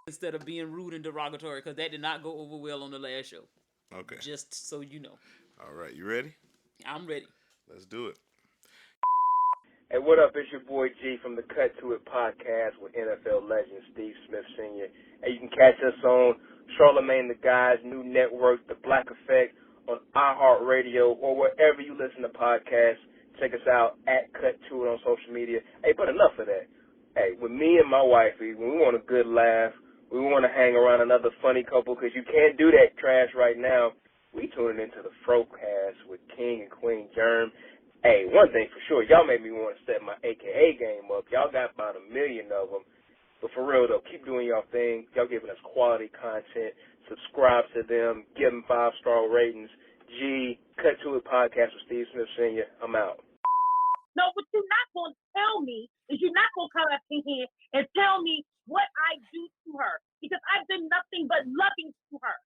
instead of being rude and derogatory, because that did not go over well on the last show. Okay. Just so you know. All right, you ready? I'm ready. Let's do it. Hey, what up? It's your boy G from the Cut to It podcast with NFL legend Steve Smith Sr. And you can catch us on Charlemagne the Guy's new network, The Black Effect, on iHeartRadio or wherever you listen to podcasts. Check us out at Cut to It on social media. Hey, but enough of that. Hey, with me and my wifey, when we want a good laugh, we want to hang around another funny couple because you can't do that trash right now. We tuning into the FROCAST with King and Queen Germ. Hey, one thing for sure, y'all made me want to step my AKA game up. Y'all got about 1 million of them. But for real, though, keep doing y'all thing. Y'all giving us quality content. Subscribe to them. Give them 5-star ratings. G, Cut to It podcast with Steve Smith Sr. I'm out. No, what you're not going to tell me is you're not going to come up in here and tell me what I do to her. Because I've been nothing but loving to her.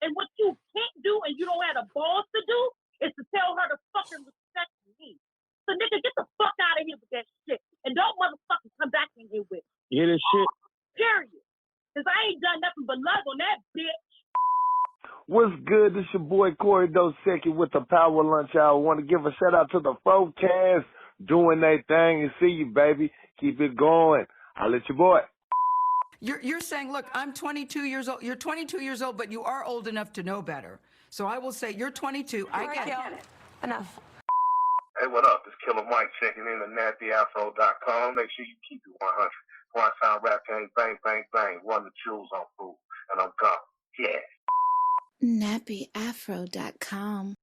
And what you can't do and you don't have the balls to do is to tell her to fucking respect me. So nigga, get the fuck out of here with that shit. And don't motherfucking come back in here with it. You hear this shit? Period. Because I ain't done nothing but love on that bitch. What's good? This your boy Corey Dosecki with the Power Lunch Hour. I want to give a shout out to the FROCAST doing their thing and see you, baby. Keep it going. I'll let your boy. You're saying, look, I'm 22 years old. You're 22 years old, but you are old enough to know better. So I will say you're 22. I get it. Enough. Hey, what up? It's Killer Mike checking in at nappyafro.com. Make sure you keep it 100. One sound rap gang, bang, bang, bang. Run the jewels on food. And I'm gone. Yeah. nappyafro.com.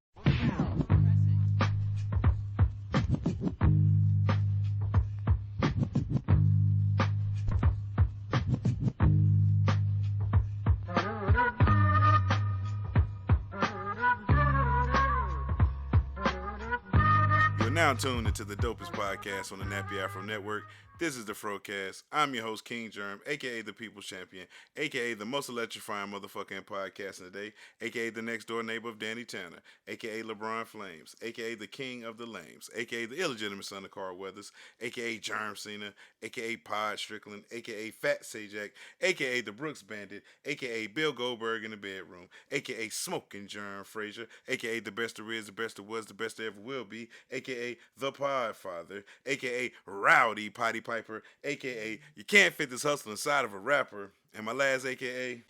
You're now tuned into the dopest podcast on the Nappy Afro Network. This is the FROCAST. I'm your host, King Germ, a.k.a. the People's Champion, a.k.a. the most electrifying motherfucking podcast in the day, a.k.a. the next door neighbor of Danny Tanner, a.k.a. LeBron Flames, a.k.a. the King of the Lames, a.k.a. the illegitimate son of Carl Weathers, a.k.a. Germ Cena, a.k.a. Pod Strickland, a.k.a. Fat Sajak, a.k.a. the Brooks Bandit, a.k.a. Bill Goldberg in the bedroom, a.k.a. Smoking Germ Frazier, a.k.a. the best there is, the best there was, the best there ever will be, a.k.a. the Podfather, a.k.a. Rowdy Potty Piper, a.k.a. you can't fit this hustle inside of a rapper, and my last a.k.a.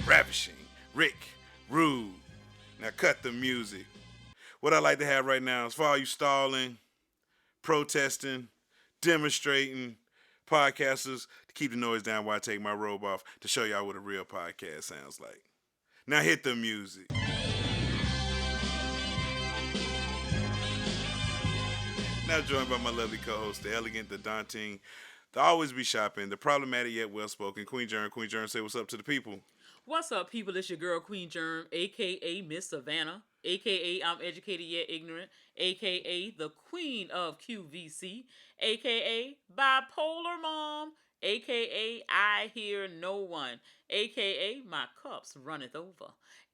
Ravishing Rick Rude. Now cut the music. What I like to have right now is for all you stalling, protesting, demonstrating podcasters to keep the noise down while I take my robe off to show y'all what a real podcast sounds like. Now hit the music. Now joined by my lovely co-host, the elegant, the daunting, the always be shopping, the problematic yet well-spoken Queen Germ. Queen Germ, say what's up to the people. What's up, people? It's your girl, Queen Germ, a.k.a. Miss Savannah, a.k.a. I'm educated yet ignorant, a.k.a. the Queen of QVC, a.k.a. Bipolar Mom, a.k.a. I hear no one, a.k.a. my cups runneth over,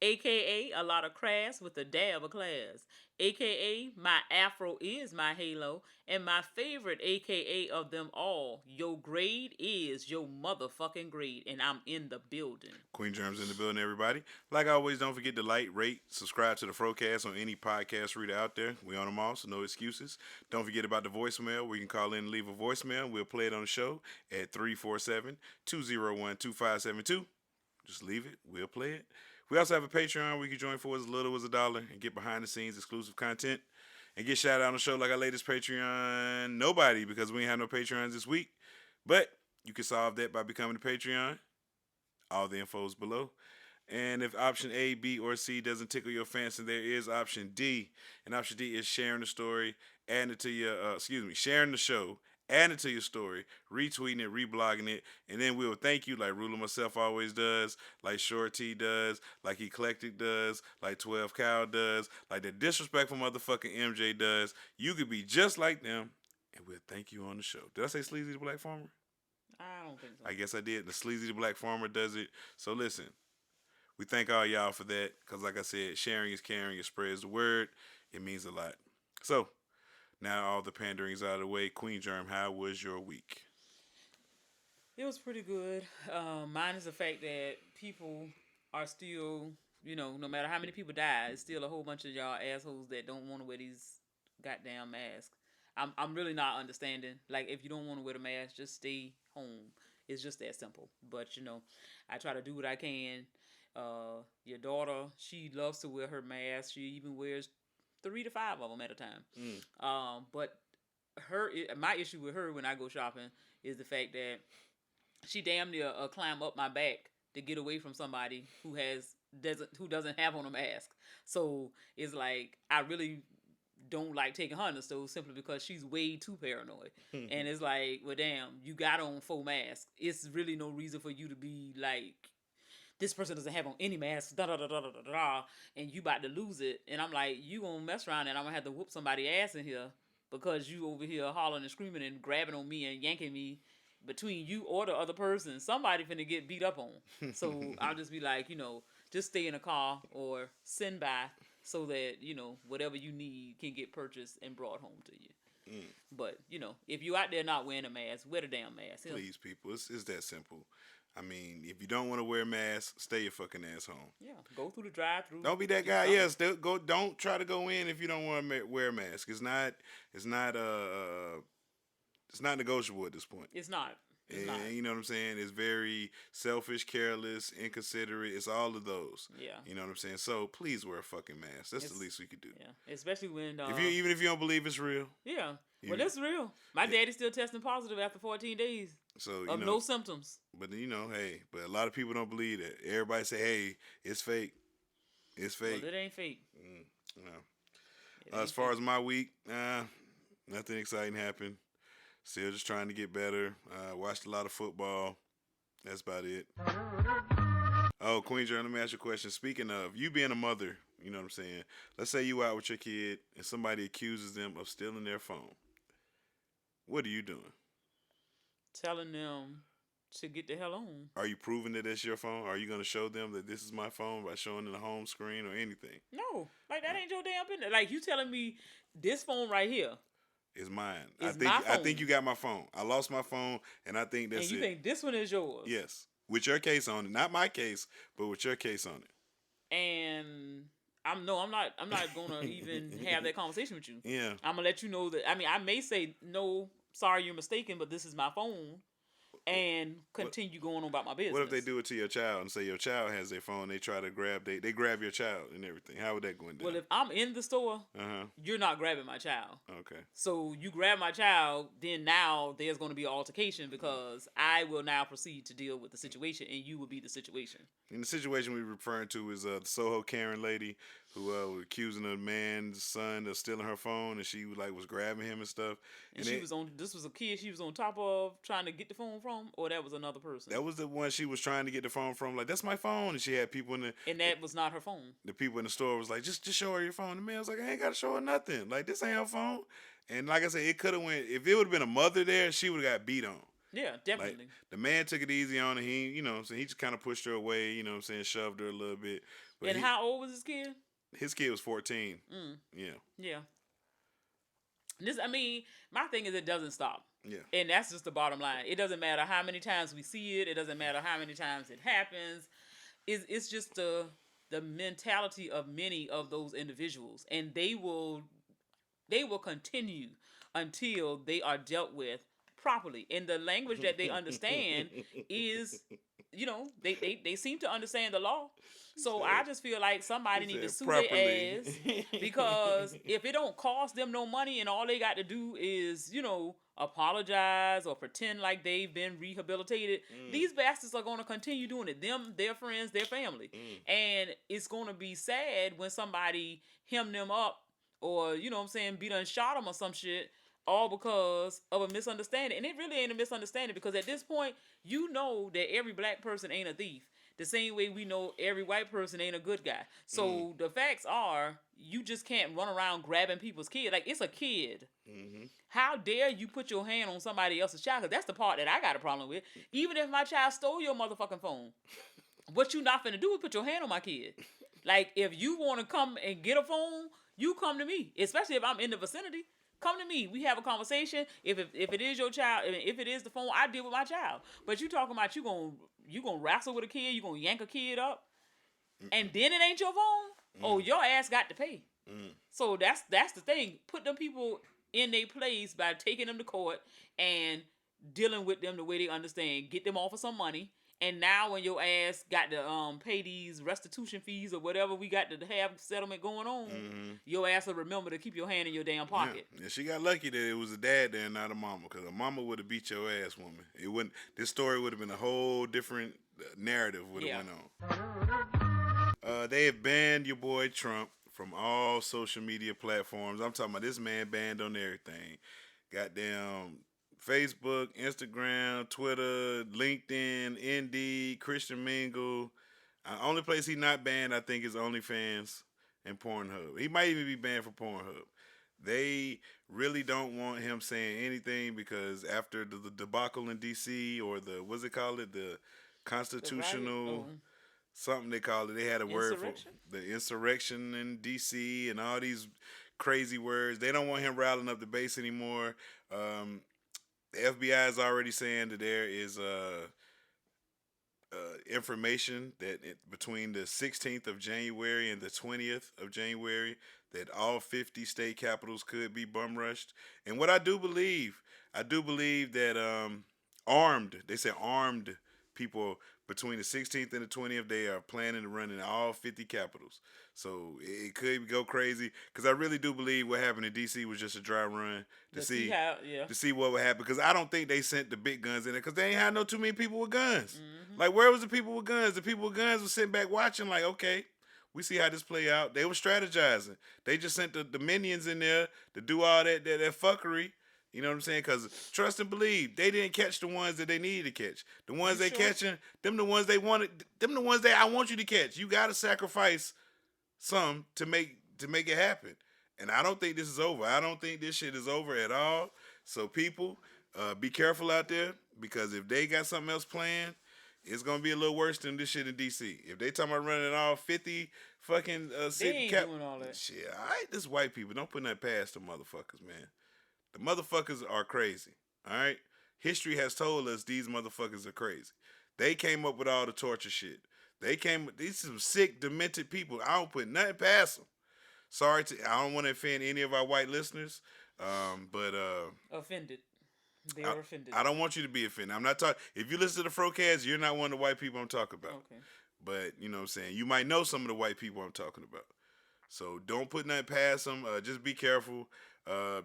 a.k.a. a lot of crass with a dab of class, a.k.a. my afro is my halo, and my favorite a.k.a. of them all, your grade is your motherfucking grade, and I'm in the building. Queen Germ's in the building, everybody. Like always, don't forget to like, rate, subscribe to the FROCAST on any podcast reader out there. We on them all, so no excuses. Don't forget about the voicemail where you can call in and leave a voicemail. We'll play it on the show at 347-201-2572. Just leave it. We'll play it. We also have a Patreon where you can join for as little as $1 and get behind-the-scenes exclusive content and get shout out on the show like our latest Patreon. Nobody, because we ain't have no Patreons this week. But you can solve that by becoming a Patreon. All the info is below. And if option A, B, or C doesn't tickle your fancy, there is option D. And option D is sharing the story, adding it to your, sharing the show, adding it to your story, retweeting it, reblogging it, and then we'll thank you like Ruler Myself always does, like Short T does, like Eclectic does, like 12 Cow does, like the disrespectful motherfucking MJ does. You could be just like them, and we'll thank you on the show. Did I say Sleazy the Black Farmer? I don't think so. I guess I did. The Sleazy the Black Farmer does it. So listen, we thank all y'all for that, because like I said, sharing is caring, it spreads the word, it means a lot. So, Now all the pandering's out of the way. Queen Germ, how was your week? It was pretty good. Mine is the fact that people are still, no matter how many people die, it's still a whole bunch of y'all assholes that don't want to wear these goddamn masks. I'm really not understanding. Like, if you don't want to wear the mask, just stay home. It's just that simple. But I try to do what I can. Your daughter, she loves to wear her mask. She even wears 3 to 5 of them at a time. But my issue with her when I go shopping is the fact that she damn near climb up my back to get away from somebody who doesn't have on a mask. So it's like I really don't like taking her in the store simply because she's way too paranoid. And it's like, well, damn, you got on full mask. It's really no reason for you to be like, this person doesn't have on any mask, and you about to lose it. And I'm like, you gonna mess around and I'm gonna have to whoop somebody's ass in here because you over here hollering and screaming and grabbing on me and yanking me. Between you or the other person, somebody finna get beat up on. So I'll just be like, just stay in a car or send by so that, whatever you need can get purchased and brought home to you. But, if you out there not wearing a mask, wear the damn mask. Please, people, it's that simple. I mean, if you don't want to wear a mask, stay your fucking ass home. Yeah, go through the drive-through. Don't be that guy. Yes, don't try to go in if you don't want to wear a mask. It's not negotiable at this point. It's not. And you know what I'm saying? It's very selfish, careless, inconsiderate. It's all of those. Yeah. You know what I'm saying? So please wear a fucking mask. That's the least we could do. Yeah. Especially when even if you don't believe it's real. Yeah. Well, that's real. My daddy's still testing positive after 14 days. So of no symptoms. But hey, but a lot of people don't believe that. Everybody say, hey, it's fake. It's fake. Well, it ain't fake. No. As far as my week, nothing exciting happened. Still just trying to get better. Watched a lot of football. That's about it. Oh, Queen Germ, let me ask you a question. Speaking of you being a mother, you know what I'm saying? Let's say you out with your kid and somebody accuses them of stealing their phone. What are you doing? Telling them to get the hell on. Are you proving that it's your phone? Are you going to show them that this is my phone by showing them the home screen or anything? No. Like, that ain't your damn business. Like, you telling me this phone right here is mine. It's I think you got my phone. I lost my phone, and I think that's it. And you think this one is yours? Yes. With your case on it. Not my case, but with your case on it. And I'm not gonna even have that conversation with you. Yeah. I'm gonna let you know that. I mean, I may say no, sorry, you're mistaken, but this is my phone, and continue going on about my business. What if they do it to your child and say your child has their phone? They try to grab they grab your child and everything. How would that go down? Well, if I'm in the store, you're not grabbing my child. Okay. So you grab my child, then now there's going to be an altercation because I will now proceed to deal with the situation, and you will be the situation. And the situation we're referring to is the Soho Karen lady who was accusing a man's son of stealing her phone, and she was grabbing him and stuff. And this was a kid she was on top of trying to get the phone from, or that was another person? That was the one she was trying to get the phone from. Like, that's my phone. And she had people in the... And that was not her phone. The people in the store was like, just show her your phone. The man was like, I ain't got to show her nothing. Like, this ain't her phone. And like I said, it could have went... If it would have been a mother there, she would have got beat on. Yeah, definitely. Like, the man took it easy on her. He, he just kind of pushed her away, shoved her a little bit. But and how old was this kid? His kid was 14. Yeah. Yeah. My thing is it doesn't stop. Yeah. And that's just the bottom line. It doesn't matter how many times we see it. It doesn't matter how many times it happens. It's just the mentality of many of those individuals. And they will continue until they are dealt with properly. And the language that they understand is, they seem to understand the law. So I just feel like somebody need to sue their ass because if it don't cost them no money and all they got to do is, apologize or pretend like they've been rehabilitated, these bastards are going to continue doing it. Them, their friends, their family. And it's going to be sad when somebody hem them up or, be done shot them or some shit, all because of a misunderstanding. And it really ain't a misunderstanding because at this point, that every black person ain't a thief. The same way we know every white person ain't a good guy. So the facts are, you just can't run around grabbing people's kids. Like, it's a kid. Mm-hmm. How dare you put your hand on somebody else's child? Because that's the part that I got a problem with. Even if my child stole your motherfucking phone, what you not finna do is put your hand on my kid. Like, if you want to come and get a phone, you come to me. Especially if I'm in the vicinity. Come to me. We have a conversation. If it is your child, if it is the phone, I deal with my child. But you talking about you gonna wrestle with a kid, you gonna yank a kid up, and then it ain't your phone. Oh, your ass got to pay. So that's the thing. Put them people in their place by taking them to court and dealing with them the way they understand. Get them off of some money. And now when your ass got to pay these restitution fees or whatever we got to have settlement going on, your ass will remember to keep your hand in your damn pocket. Yeah, she got lucky that it was a dad there and not a mama, because a mama would have beat your ass, woman. It wouldn't. This story would have been a whole different narrative would have went on. They have banned your boy Trump from all social media platforms. I'm talking about this man banned on everything. Goddamn Facebook, Instagram, Twitter, LinkedIn, Indeed, Christian Mingle. Only place he not banned, I think, is OnlyFans and Pornhub. He might even be banned for Pornhub. They really don't want him saying anything because after the debacle in D.C. or what's it called? The constitutional something they call it. They had a word for the insurrection in D.C. and all these crazy words. They don't want him riling up the base anymore. The FBI is already saying that there is information that between the 16th of January and the 20th of January that all 50 state capitals could be bum rushed. And what I do believe that armed people between the 16th and the 20th, they are planning to run in all 50 capitals. So it could go crazy because I really do believe what happened in D.C. was just a dry run to see what would happen. Because I don't think they sent the big guns in there because they ain't had too many people with guns. Like, where was the people with guns? The people with guns were sitting back watching like, okay, we see how this play out. They were strategizing. They just sent the minions in there to do all that fuckery. You know what I'm saying? Because trust and believe, they didn't catch the ones that they needed to catch. The ones they catching, them the ones they wanted, them the ones that I want you to catch. You got to sacrifice some to make it happen. And I don't think this is over. I don't think this shit is over at all. So people, be careful out there because if they got something else planned, it's going to be a little worse than this shit in D.C. If they talking about running all 50 fucking city cap, doing all that shit. All right, this white people, don't put that past the motherfuckers, man. The motherfuckers are crazy, all right? History has told us these motherfuckers are crazy. They came up with all the torture shit. These some sick, demented people. I don't put nothing past them. I don't want to offend any of our white listeners, but... offended. They are offended. I don't want you to be offended. I'm not talking... If you listen to the FROCAST, you're not one of the white people I'm talking about. Okay. But, you know what I'm saying? You might know some of the white people I'm talking about. So don't put nothing past them. Just be careful.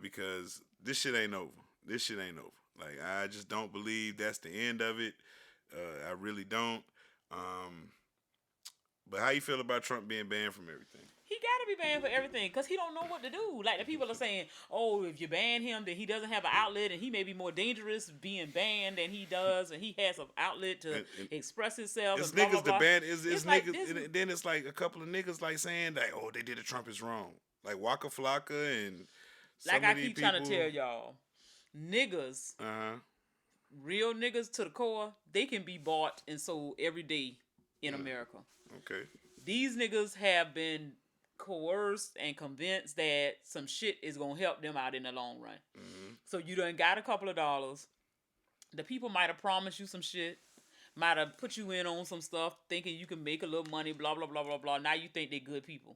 Because this shit ain't over. This shit ain't over. Like, I just don't believe that's the end of it. I really don't. But how you feel about Trump being banned from everything? He got to be banned for everything because he don't know what to do. Like, the people are saying, oh, if you ban him, then he doesn't have an outlet and he may be more dangerous being banned than he does, and he has an outlet to express himself. It's and blah, niggas blah, blah. to ban. It's niggas. Like and then it's like a couple of niggas like saying that, oh, they did it, Trump is wrong. Like Waka Flocka and like I keep trying to tell y'all, niggas, real niggas to the core, they can be bought and sold every day in America. Okay. These niggas have been coerced and convinced that some shit is gonna help them out in the long run. So you done got a couple of dollars. The people might have promised you some shit, might have put you in on some stuff, thinking you can make a little money, blah, blah, blah, blah, blah. Now you think they good people.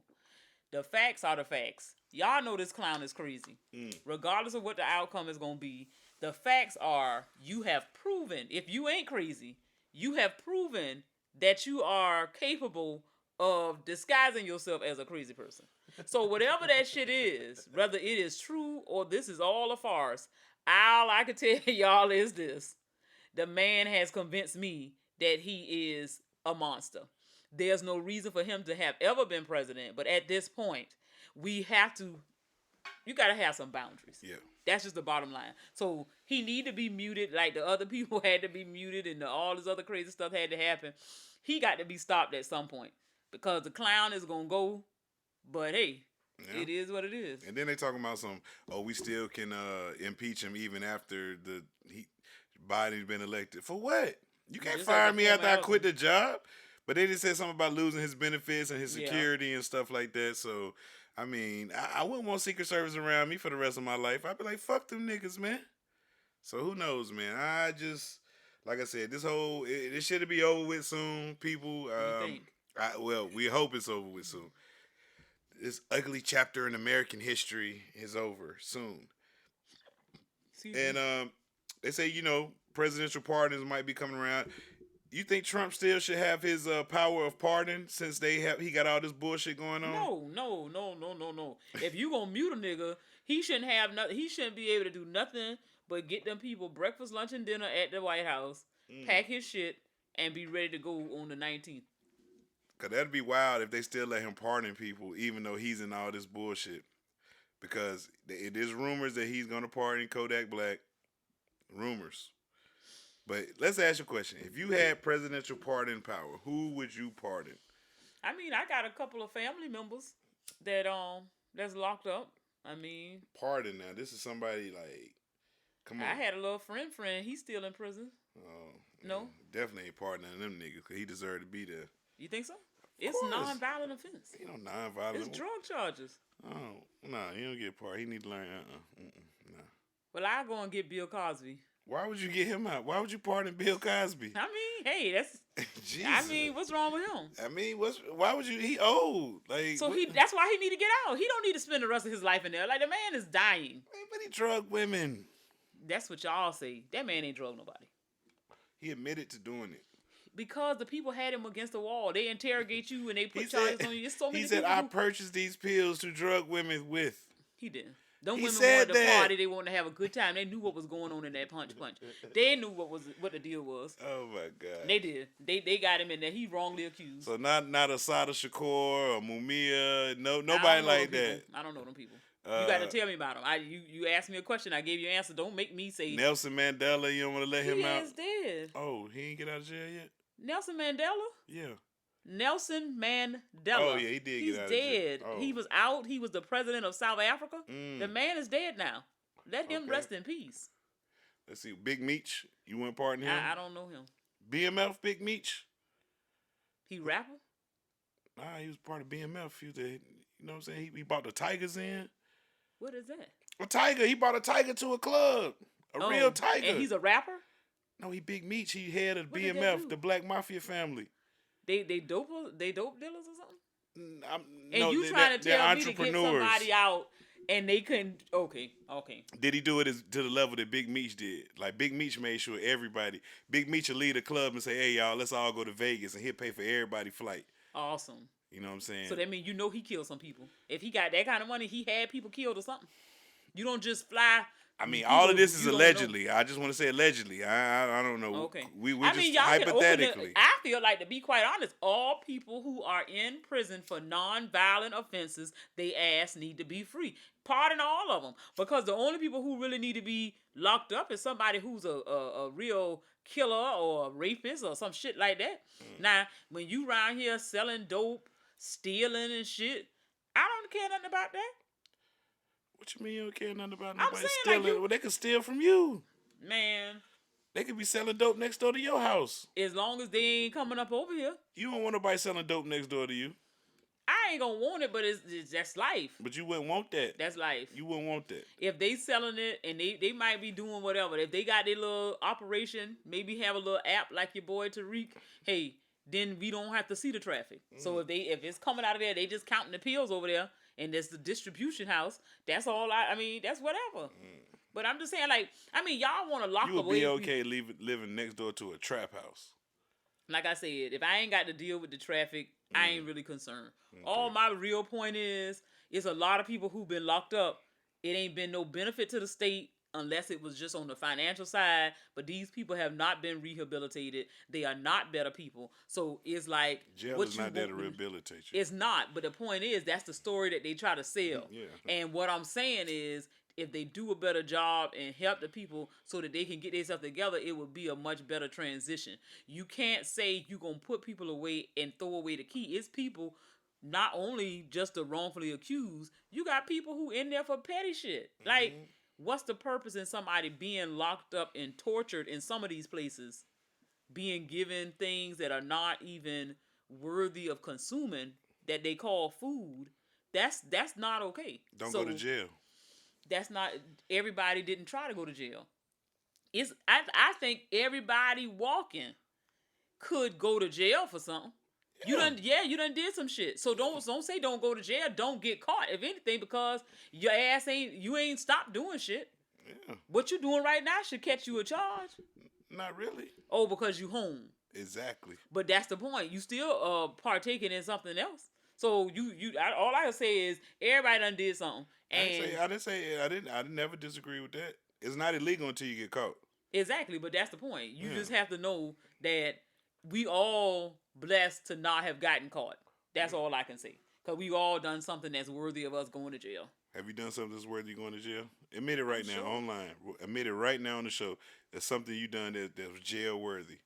The facts are the facts. Y'all know this clown is crazy. Regardless of what the outcome is going to be, the facts are you have proven, if you ain't crazy, you have proven that you are capable of disguising yourself as a crazy person. So whatever that shit is, whether it is true or this is all a farce, all I can tell y'all is this. The man has convinced me that he is a monster. There's no reason for him to have ever been president. But at this point, you got to have some boundaries. Yeah. That's just the bottom line. So he need to be muted like the other people had to be muted and all this other crazy stuff had to happen. He got to be stopped at some point because the clown is going to go. But hey, it is what it is. And then they talking about we still can impeach him even after Biden's been elected. For what? You can't fire me after I quit the job. But they just said something about losing his benefits and his security and stuff like that. So I mean, I wouldn't want Secret Service around me for the rest of my life. I'd be like, fuck them niggas, man. So who knows, man? I just, like I said, this should be over with soon, people. You think? Well, we hope it's over with soon. This ugly chapter in American history is over soon. And they say, presidential pardons might be coming around. You think Trump still should have his power of pardon since he got all this bullshit going on? No. If you gonna mute a nigga, he shouldn't have nothing. He shouldn't be able to do nothing but get them people breakfast, lunch, and dinner at the White House, pack his shit, and be ready to go on the 19th. Cause that'd be wild if they still let him pardon people, even though he's in all this bullshit. Because there's rumors that he's gonna pardon Kodak Black. Rumors. But let's ask you a question. If you had presidential pardon power, who would you pardon? I mean, I got a couple of family members that's locked up. I mean, pardon now. This is somebody like, come on. I had a little friend. He's still in prison. Oh no, definitely ain't pardoning them niggas because he deserved to be there. You think so? It's non-violent offense. Non-violent. It's drug charges. Oh no, he don't get pardoned. He need to learn. Nah. Well, I go and get Bill Cosby. Why would you get him out? Why would you pardon Bill Cosby? I mean, hey, that's. Jesus. I mean, what's wrong with him? I mean, why would you? He old. Like, so that's why he need to get out. He don't need to spend the rest of his life in there. Like, the man is dying. But he drugged women. That's what y'all say. That man ain't drugged nobody. He admitted to doing it. Because the people had him against the wall. They interrogate you and they put charges on you. It's so many. He said, "I purchased these pills to drug women with." He didn't. Them women wanted to party. They wanted to have a good time. They knew what was going on in that punch. They knew what the deal was. Oh my God. They did. They got him in there. He wrongly accused. So not Asada Shakur or Mumia. Nobody like that. I don't know them people. You got to tell me about them. You asked me a question. I gave you an answer. Don't make me say Nelson Mandela. You don't want to let him out. He is dead. Oh, he ain't get out of jail yet. Nelson Mandela. Yeah. Nelson Mandela. Oh yeah, he did get out of jail. He's dead. Oh. He was out. He was the president of South Africa. The man is dead now. Let him rest in peace. Let's see. Big Meech. You went pardon him? I don't know him. BMF Big Meech. He rapper? Nah, he was part of BMF. You know what I'm saying? He brought the Tigers in. What is that? A tiger. He brought a tiger to a club. A real tiger. And he's a rapper? No, he Big Meech. He head of BMF, the Black Mafia family. They dope dealers or something? No, you trying to tell me to get somebody out and they couldn't? Okay. Did he do it to the level that Big Meech did? Like Big Meech made sure Big Meech will lead a club and say, "Hey y'all, let's all go to Vegas," and he'll pay for everybody's flight. Awesome. You know what I'm saying? So that means he killed some people. If he got that kind of money, he had people killed or something. You don't just fly. I mean, all of this is allegedly. I just want to say allegedly. I don't know. Okay. We're just hypothetically. I feel like, to be quite honest, all people who are in prison for non-violent offenses, they ass need to be free. Pardon all of them. Because the only people who really need to be locked up is somebody who's a real killer or a rapist or some shit like that. Now, when you around here selling dope, stealing and shit, I don't care nothing about that. What you mean you don't care nothing about nobody stealing? Well, they could steal from you. Man. They could be selling dope next door to your house. As long as they ain't coming up over here. You don't want nobody selling dope next door to you. I ain't gonna want it, but that's life. But you wouldn't want that. That's life. You wouldn't want that. If they selling it and they might be doing whatever. If they got their little operation, maybe have a little app like your boy Tariq, hey, then we don't have to see the traffic. So if it's coming out of there, they just counting the pills over there. And there's the distribution house. That's all I mean, that's whatever. But I'm just saying, like, I mean, y'all want to lock away. You would be okay living next door to a trap house. Like I said, if I ain't got to deal with the traffic, I ain't really concerned. Okay. All my real point is a lot of people who've been locked up. It ain't been no benefit to the state unless it was just on the financial side. But these people have not been rehabilitated. They are not better people. So it's like, jail is not there to rehabilitate you. It's not. But the point is, that's the story that they try to sell. Yeah. And what I'm saying is, if they do a better job and help the people so that they can get themselves together, it would be a much better transition. You can't say you're going to put people away and throw away the key. It's people, not only just the wrongfully accused, you got people who in there for petty shit. Like, what's the purpose in somebody being locked up and tortured in some of these places, being given things that are not even worthy of consuming, that they call food, That's not okay. Don't go to jail. That's not, everybody didn't try to go to jail. I think everybody walking could go to jail for something. Yeah. You done did some shit. So don't say don't go to jail. Don't get caught. If anything, because your ass you ain't stopped doing shit. Yeah. What you doing right now should catch you a charge. Not really. Oh, because you home. Exactly. But that's the point. You still partaking in something else. So all I can say is everybody done did something. And I didn't never disagree with that. It's not illegal until you get caught. Exactly, but that's the point. You just have to know that we all blessed to not have gotten caught. That's all I can say. Because we all done something that's worthy of us going to jail. Have you done something that's worthy of going to jail? Admit it right now, sure. online. Admit it right now on the show. There's something you done that was jail worthy.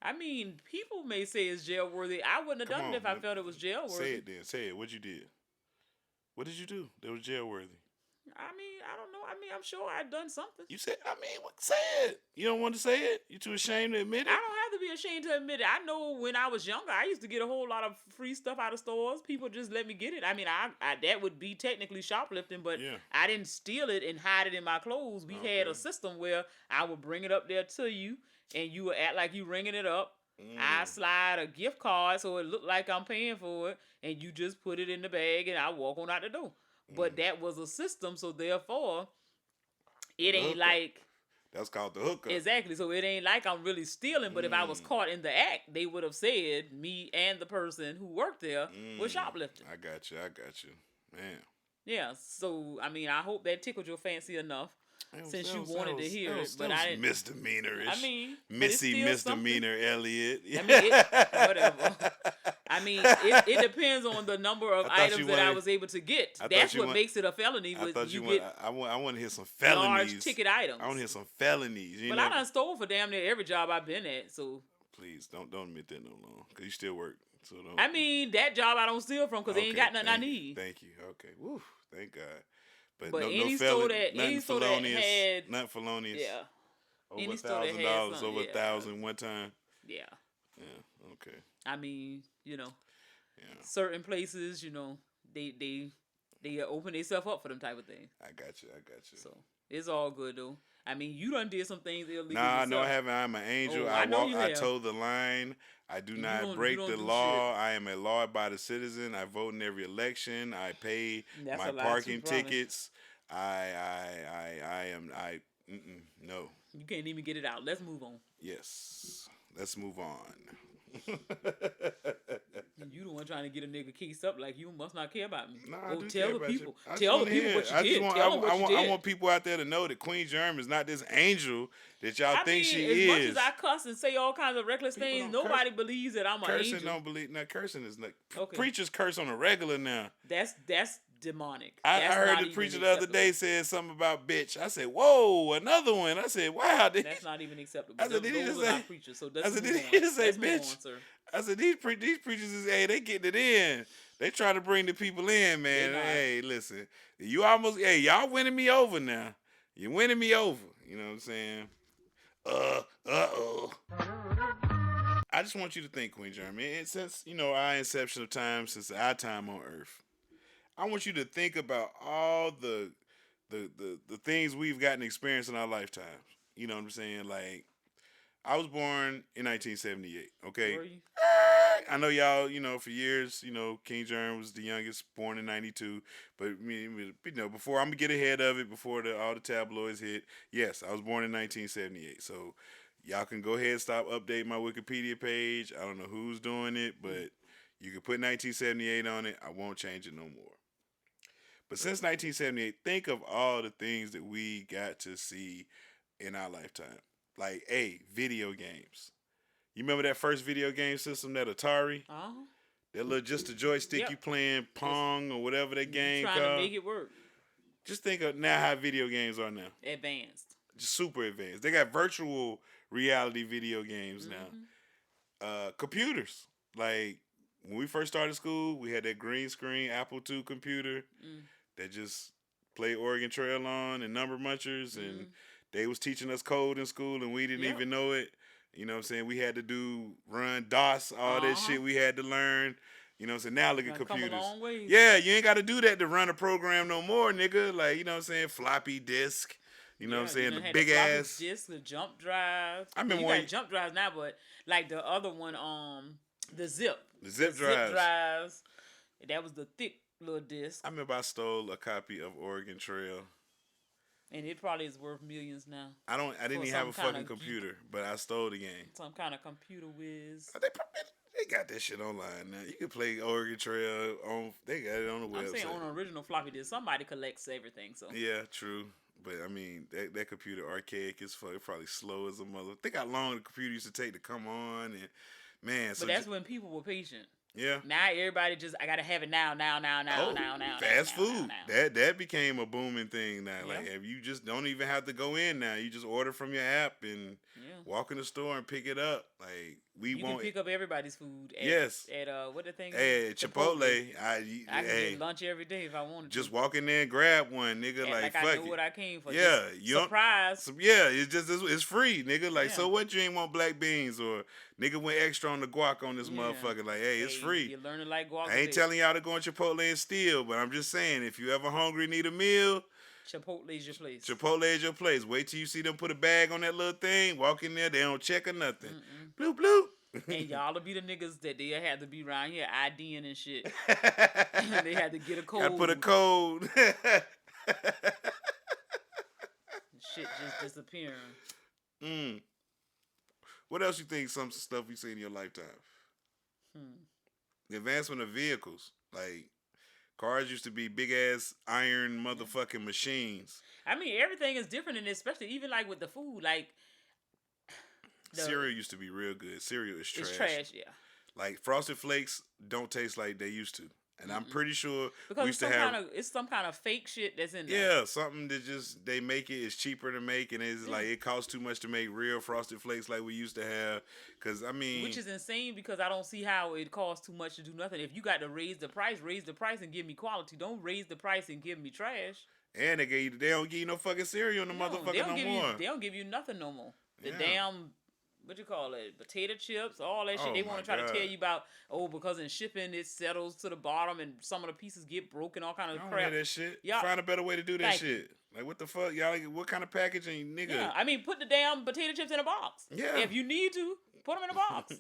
I mean, people may say it's jail worthy. I wouldn't have done it if I felt it was jail worthy. Say it then. Say it. What you did? What did you do that was jail worthy? I mean, I don't know. I mean, I'm sure I've done something. You said, say it. You don't want to say it? You too ashamed to admit it? I don't have to be ashamed to admit it. I know when I was younger, I used to get a whole lot of free stuff out of stores. People just let me get it. I mean, I that would be technically shoplifting, but I didn't steal it and hide it in my clothes. We had a system where I would bring it up there to you, and you would act like you ringing it up. I slide a gift card so it looked like I'm paying for it, and you just put it in the bag, and I walk on out the door. But that was a system, so therefore, it ain't like... That's called the hookup. Exactly, so it ain't like I'm really stealing, but if I was caught in the act, they would have said me and the person who worked there was shoplifting. I got you, man. Yeah, so, I mean, I hope that tickled your fancy enough. Since you wanted to hear it, but I didn't. Misdemeanor-ish. I mean, Missy misdemeanor, Elliot. I mean, whatever. I mean, it depends on the number of items that I was able to get. That's what makes it a felony. I want to hear some felonies. Large ticket items. I want to hear some felonies. But I done stole for damn near every job I've been at. So please don't admit that no longer, because you still work. So don't. I mean, that job I don't steal from because they ain't got nothing I need. Thank you. Okay. Woo. Thank God. But any store that had not felonious. Yeah. Over $1,000, over $1,000 one time. Yeah. Yeah. Okay. I mean, certain places, they open themselves up for them type of things. I got you. So it's all good though. I mean, you done did some things illegal. Nah, no, I haven't. I'm an angel. I toe the line. I do not break the law. I am a law-abiding citizen. I vote in every election. I pay my parking tickets. No. You can't even get it out. Let's move on. Yes. Let's move on. You the one trying to get a nigga case up like you must not care about me. Nah, tell the people. Tell the people what you did. I want people out there to know that Queen Germ is not this angel that y'all think she is. As much as I cuss and say all kinds of reckless things, nobody believes that I'm an angel. Cursing don't believe. Now, cursing is like preachers curse on a regular now. That's demonic. I heard the preacher the other day said something about bitch. I said, whoa, another one. I said, wow. That's not even acceptable. I said, did he just say preachers? So I said, did he just say bitch? I said, these preachers is, hey, they getting it in. They trying to bring the people in, man. Hey, listen, y'all winning me over now. You're winning me over. You know what I'm saying? I just want you to think, Queen Jeremy, since, our inception of time, since our time on Earth, I want you to think about all the things we've gotten experience in our lifetimes. You know what I'm saying? Like, I was born in 1978, okay? Were you? I know y'all, for years, King Jerm was the youngest, born in 92. But, before I'm going to get ahead of it, before all the tabloids hit, yes, I was born in 1978. So, y'all can go ahead and stop updating my Wikipedia page. I don't know who's doing it, but you can put 1978 on it. I won't change it no more. But since 1978, think of all the things that we got to see in our lifetime. Like, video games. You remember that first video game system, that Atari? Uh-huh. That little just a joystick you playing Pong or whatever that game called. Trying to make it work. Just think of now how video games are now. Advanced. Just super advanced. They got virtual reality video games now. Computers. Like, when we first started school, we had that green screen Apple II computer that just played Oregon Trail on and number munchers, and they was teaching us code in school and we didn't even know it. You know what I'm saying? We had to run DOS, all that shit we had to learn. You know what I'm saying? Now look at Done come a computers. long way. Yeah, you ain't got to do that to run a program no more, nigga. Like, you know what I'm saying? Floppy disk. You know what I'm saying? The big ass. Disc, the jump drive. I remember you when got jump drives now, but like the other one, the zip. The zip drives. drives. That was the thick little disc. I remember I stole a copy of Oregon Trail. And it probably is worth millions now. I didn't even have a fucking geek. computer, but I stole the game. Some kind of computer whiz. They got that shit online now. You can play Oregon Trail on. They got it on the website. I'm saying on an original floppy disk. Somebody collects everything. So yeah, true. But I mean, that computer archaic as fuck. Probably slow as a mother. Think how long the computer used to take to come on, and man. But that's when people were patient. Yeah. Now everybody just I gotta have it now. Fast food. That became a booming thing now. Yeah. Like if you just don't even have to go in now. You just order from your app and walk in the store and pick it up. Like you can pick up everybody's food. At what the thing? Hey, Chipotle. I can get lunch every day if I wanted. Just walk in there and grab one, nigga. Like fuck I know it. what I came for. Yeah, surprise. It's free, nigga. Like so, what you ain't want black beans or nigga went extra on the guac on this motherfucker? Like, hey, it's free. You're learning like guac. I ain't telling y'all to go in Chipotle and steal, but I'm just saying if you ever hungry, need a meal. Chipotle's your place. Chipotle is your place. Wait till you see them put a bag on that little thing. Walk in there, they don't check or nothing. Bloop bloop. And y'all will be the niggas that they had to be around here IDing and shit. They had to get a code. Gotta put a code. Shit just disappearing. What else you think some stuff you seen in your lifetime? The advancement of vehicles. Like, cars used to be big-ass iron motherfucking machines. I mean, everything is different in this, especially even like with the food. Like, cereal used to be real good. Cereal is trash. It's trash, yeah. Like, Frosted Flakes don't taste like they used to. And I'm pretty sure because we used to have it's some kind of fake shit that's in there. Yeah, something that just they make it's cheaper to make, and it's like it costs too much to make real Frosted Flakes like we used to have. Cause I mean, which is insane because I don't see how it costs too much to do nothing. If you got to raise the price and give me quality. Don't raise the price and give me trash. And they don't give you no fucking cereal in the motherfucker no more. They don't give you nothing no more. The damn. What you call it? Potato chips, all that shit. They want to try to tell you about, because in shipping it settles to the bottom and some of the pieces get broken, all kind of crap. I don't hear that shit. Find a better way to do that shit. Like, what the fuck? Y'all, what kind of packaging, nigga? Yeah, I mean, put the damn potato chips in a box. Yeah. If you need to, put them in a box.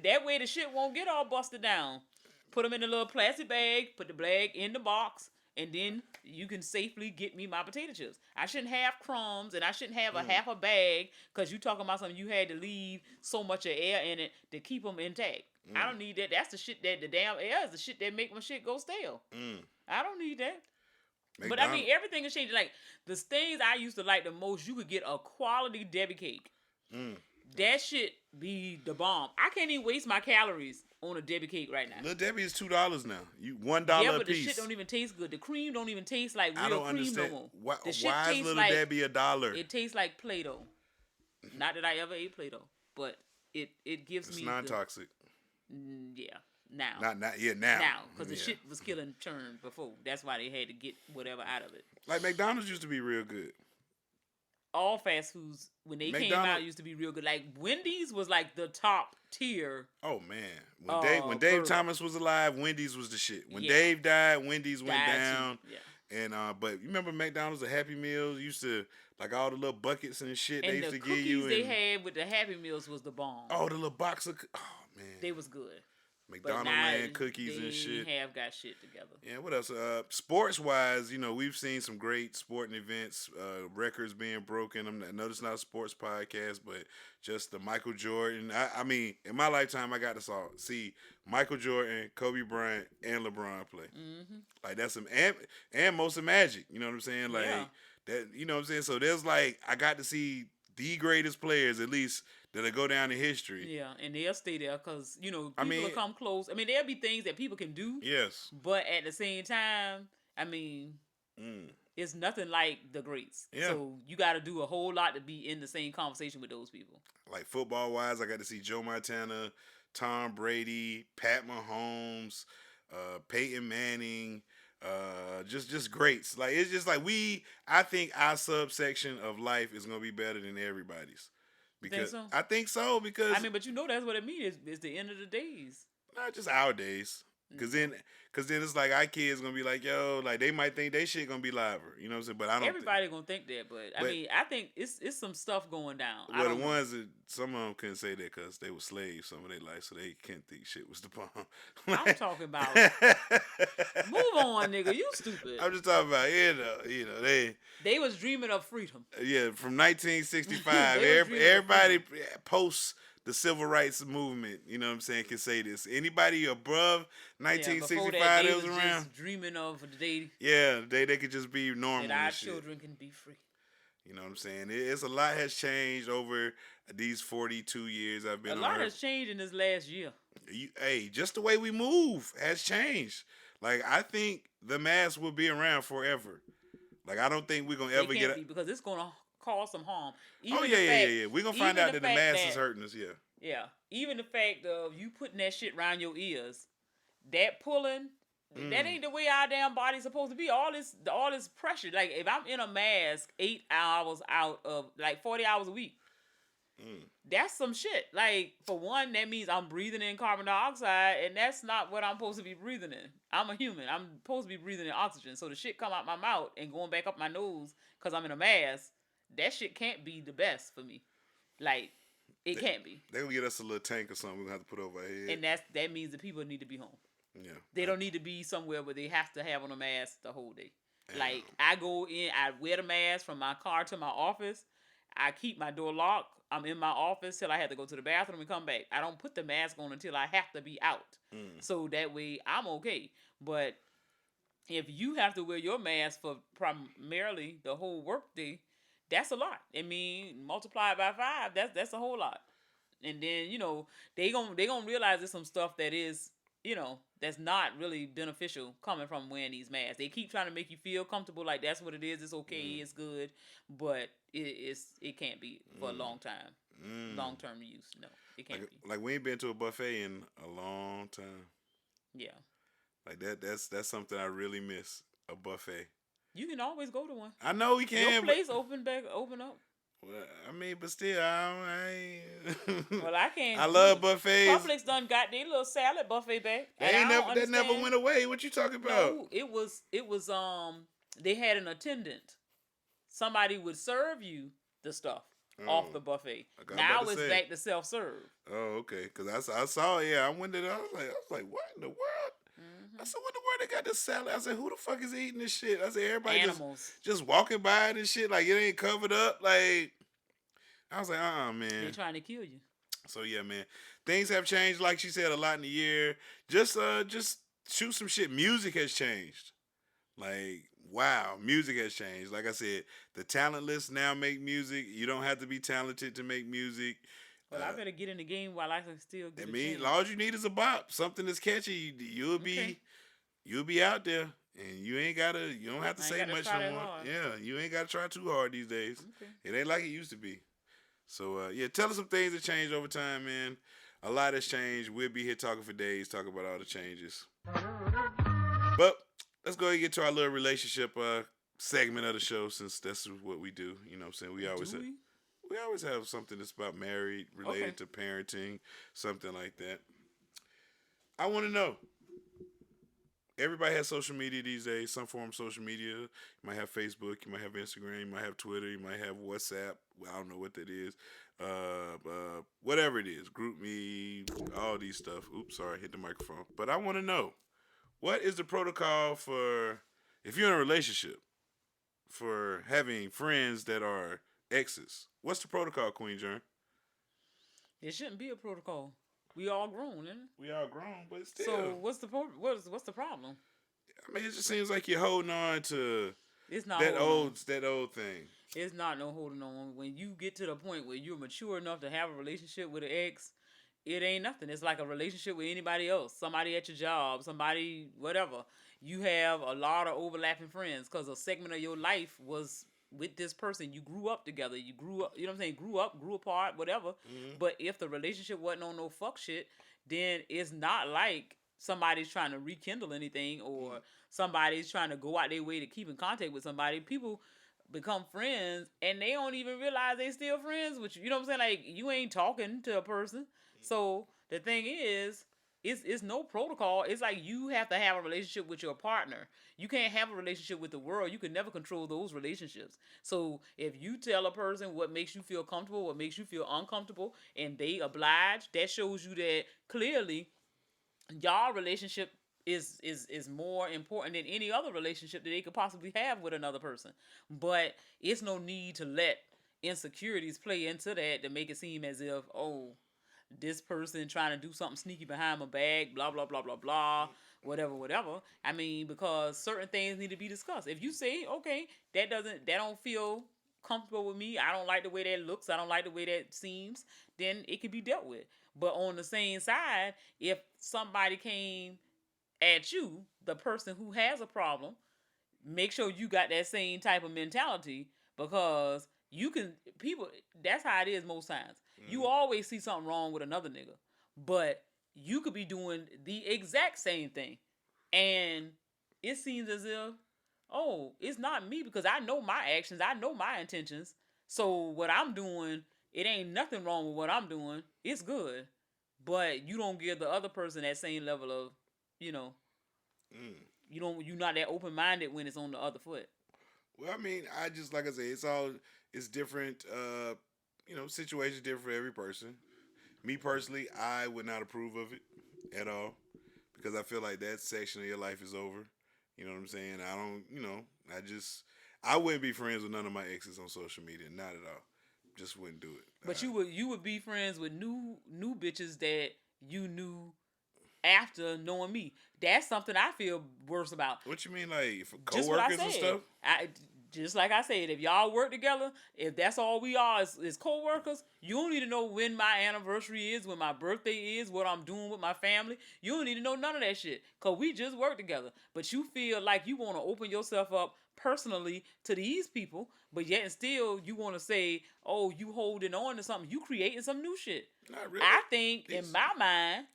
That way the shit won't get all busted down. Put them in a little plastic bag, put the bag in the box, and then you can safely get me my potato chips. I shouldn't have crumbs, and I shouldn't have a half a bag because you talking about something you had to leave so much of air in it to keep them intact. I don't need that. That's the shit that the damn air is the shit that make my shit go stale. I don't need that. But I mean, everything is changing. Like, the things I used to like the most, you could get a quality Debbie cake. That shit be the bomb. I can't even waste my calories on a Debbie cake right now. Little Debbie is $2 now. You $1 a piece. The shit don't even taste good. The cream don't even taste like real I don't cream understand. no more. Why The shit is tastes Little like, Debbie $1? It tastes like Play-Doh. Not that I ever ate Play-Doh, but it gives me. It's non-toxic. Yeah. Now. Not now. Now, because the shit was killing churn before. That's why they had to get whatever out of it. Like McDonald's used to be real good. All fast foods when they came out used to be real good. Like Wendy's was like the top tier. Oh man, when Dave Thomas was alive, Wendy's was the shit. When Dave died, Wendy's went down. Yeah. And but you remember McDonald's, the Happy Meals used to like all the little buckets and shit and they used the to give you. And the cookies they had with the Happy Meals was the bomb. Oh, the little box of man, they was good. McDonald's land cookies and shit. They have got shit together. Yeah, what else? Sports wise, we've seen some great sporting events, records being broken. I know it's not a sports podcast, but just the Michael Jordan. I mean, in my lifetime, I got to see Michael Jordan, Kobe Bryant, and LeBron play. Like that's some and most of Magic. You know what I'm saying? Like that. You know what I'm saying? So there's like I got to see the greatest players at least. That'll go down in history. Yeah, and they'll stay there because, people will come close. I mean, there'll be things that people can do. Yes. But at the same time, I mean, it's nothing like the greats. Yeah. So you got to do a whole lot to be in the same conversation with those people. Like football-wise, I got to see Joe Montana, Tom Brady, Pat Mahomes, Peyton Manning, just greats. Like, it's just like I think our subsection of life is going to be better than everybody's. Because think so? I think so because I mean, but that's what it means. It's the end of the days. Not just our days. Cause then it's like our kids gonna be like, yo, like they might think they shit gonna be liver. You know what I'm saying? But I don't. Everybody gonna think that, but I mean, I think it's some stuff going down. I Well, don't the know. ones that some of them couldn't say that because they were slaves some of their life, so they can't think shit was the bomb. I'm talking about. Move on, nigga. You stupid. I'm just talking about They was dreaming of freedom. Yeah, from 1965. They was dreaming of Everybody post the civil rights movement, you know what I'm saying, can say this. Anybody above 1965 that that was just around, dreaming of the day yeah, they could just be normal. that our and shit. children can be free. You know what I'm saying? It's a lot has changed over these 42 years I've been A on lot Earth. has changed in this last year. Hey, just the way we move has changed. Like, I think the mask will be around forever. Like, I don't think we're going to ever get it. Because it's going to cause some harm. Yeah. We're going to find out that the mask is hurting us, yeah. Yeah. Even the fact of you putting that shit around your ears, that pulling, that ain't the way our damn body's supposed to be. All this pressure. Like, if I'm in a mask 8 hours out of, like, 40 hours a week, that's some shit. Like, for one, that means I'm breathing in carbon dioxide, and that's not what I'm supposed to be breathing in. I'm a human. I'm supposed to be breathing in oxygen. So the shit come out my mouth and going back up my nose because I'm in a mask, that shit can't be the best for me. Like, it can't be. They're going to get us a little tank or something we're going to have to put over our head. And that means that people need to be home. Yeah. They don't need to be somewhere where they have to have on a mask the whole day. Like, I go in, I wear the mask from my car to my office. I keep my door locked. I'm in my office till I have to go to the bathroom and come back. I don't put the mask on until I have to be out. So that way I'm okay. But if you have to wear your mask for primarily the whole work day, that's a lot. I mean, multiplied by 5, that's a whole lot. And then, they gonna realize there's some stuff that is, that's not really beneficial coming from wearing these masks. They keep trying to make you feel comfortable, like that's what it is. It's okay, it's good, but it can't be for a long time, long term use. No, it can't be. Like we ain't been to a buffet in a long time. Yeah, like that's something I really miss. A buffet. You can always go to one. I know we can. Your place open up. Well, I mean, but still, I can't. I love buffets. Publix done got their little salad buffet back. That never went away. What you talking about? No, it was they had an attendant. Somebody would serve you the stuff off the buffet. Now it's back to self-serve. Oh, okay. Because I saw, I went there. I was like, what in the world? I said, what in the world they got this salad? I said, who the fuck is eating this shit? I said, everybody just walking by it and shit, like it ain't covered up. Like, I was like, man. They're trying to kill you. So yeah, man. Things have changed, like she said, a lot in the year. Just shoot some shit. Music has changed. Like, wow, music has changed. Like I said, the talentless now make music. You don't have to be talented to make music. Well, I better get in the game while I can still get all you need is a bop, something that's catchy. You'll be out there, and you don't have to say much no more. Yeah, you ain't gotta try too hard these days. Okay. It ain't like it used to be. So tell us some things that changed over time, man. A lot has changed. We'll be here talking for days, talking about all the changes. But let's go ahead and get to our little relationship segment of the show, since that's what we do. You know what I'm saying? We always have something that's about married, related to parenting, something like that. I want to know. Everybody has social media these days, some form of social media. You might have Facebook, you might have Instagram, you might have Twitter, you might have WhatsApp. Well, I don't know what that is. Whatever it is, GroupMe, all these stuff. Oops, sorry, I hit the microphone. But I want to know, what is the protocol for, if you're in a relationship, for having friends that are exes? What's the protocol, Queen Jern? There shouldn't be a protocol. We all grown, isn't it? We all grown, but still. So what's the problem? I mean, it just seems like you're holding on to that old thing. It's not no holding on. When you get to the point where you're mature enough to have a relationship with an ex, it ain't nothing. It's like a relationship with anybody else. Somebody at your job, somebody, whatever. You have a lot of overlapping friends because a segment of your life was with this person. You grew up together. You grew up, you know what I'm saying? Grew apart, whatever. Mm-hmm. But if the relationship wasn't on no fuck shit, then it's not like somebody's trying to rekindle anything or somebody's trying to go out their way to keep in contact with somebody. People become friends and they don't even realize they still friends with you. You know what I'm saying? Like, you ain't talking to a person. So the thing is, it's no protocol. It's like you have to have a relationship with your partner. You can't have a relationship with the world. You can never control those relationships. So if you tell a person what makes you feel comfortable, what makes you feel uncomfortable, and they oblige, that shows you that clearly y'all relationship is more important than any other relationship that they could possibly have with another person. But it's no need to let insecurities play into that to make it seem as if, oh, this person trying to do something sneaky behind my back, blah blah blah blah blah, whatever. I mean, because certain things need to be discussed. If you say, okay, that don't feel comfortable with me, I don't like the way that looks, I don't like the way that seems, then it can be dealt with. But on the same side, if somebody came at you, the person who has a problem, make sure you got that same type of mentality, because you can people that's how it is most times. You always see something wrong with another nigga, but you could be doing the exact same thing, and it seems as if, oh, it's not me, because I know my actions, I know my intentions, so what I'm doing, it ain't nothing wrong with what I'm doing, it's good. But you don't give the other person that same level of, you know, you're not that open-minded when it's on the other foot. Well, I mean, I just, like I say, it's different. Situations different for every person. Me personally, I would not approve of it at all, because I feel like that section of your life is over. You know what I'm saying? I don't. I wouldn't be friends with none of my exes on social media. Not at all. Just wouldn't do it. But you would be friends with new bitches that you knew after knowing me. That's something I feel worse about. What you mean, like for Just what I coworkers and said. stuff? Just like I said, if y'all work together, if that's all we are is co-workers, you don't need to know when my anniversary is, when my birthday is, what I'm doing with my family. You don't need to know none of that shit, because we just work together. But you feel like you want to open yourself up personally to these people, but yet and still you want to say, oh, you holding on to something. You creating some new shit. Not really. I think, in my mind,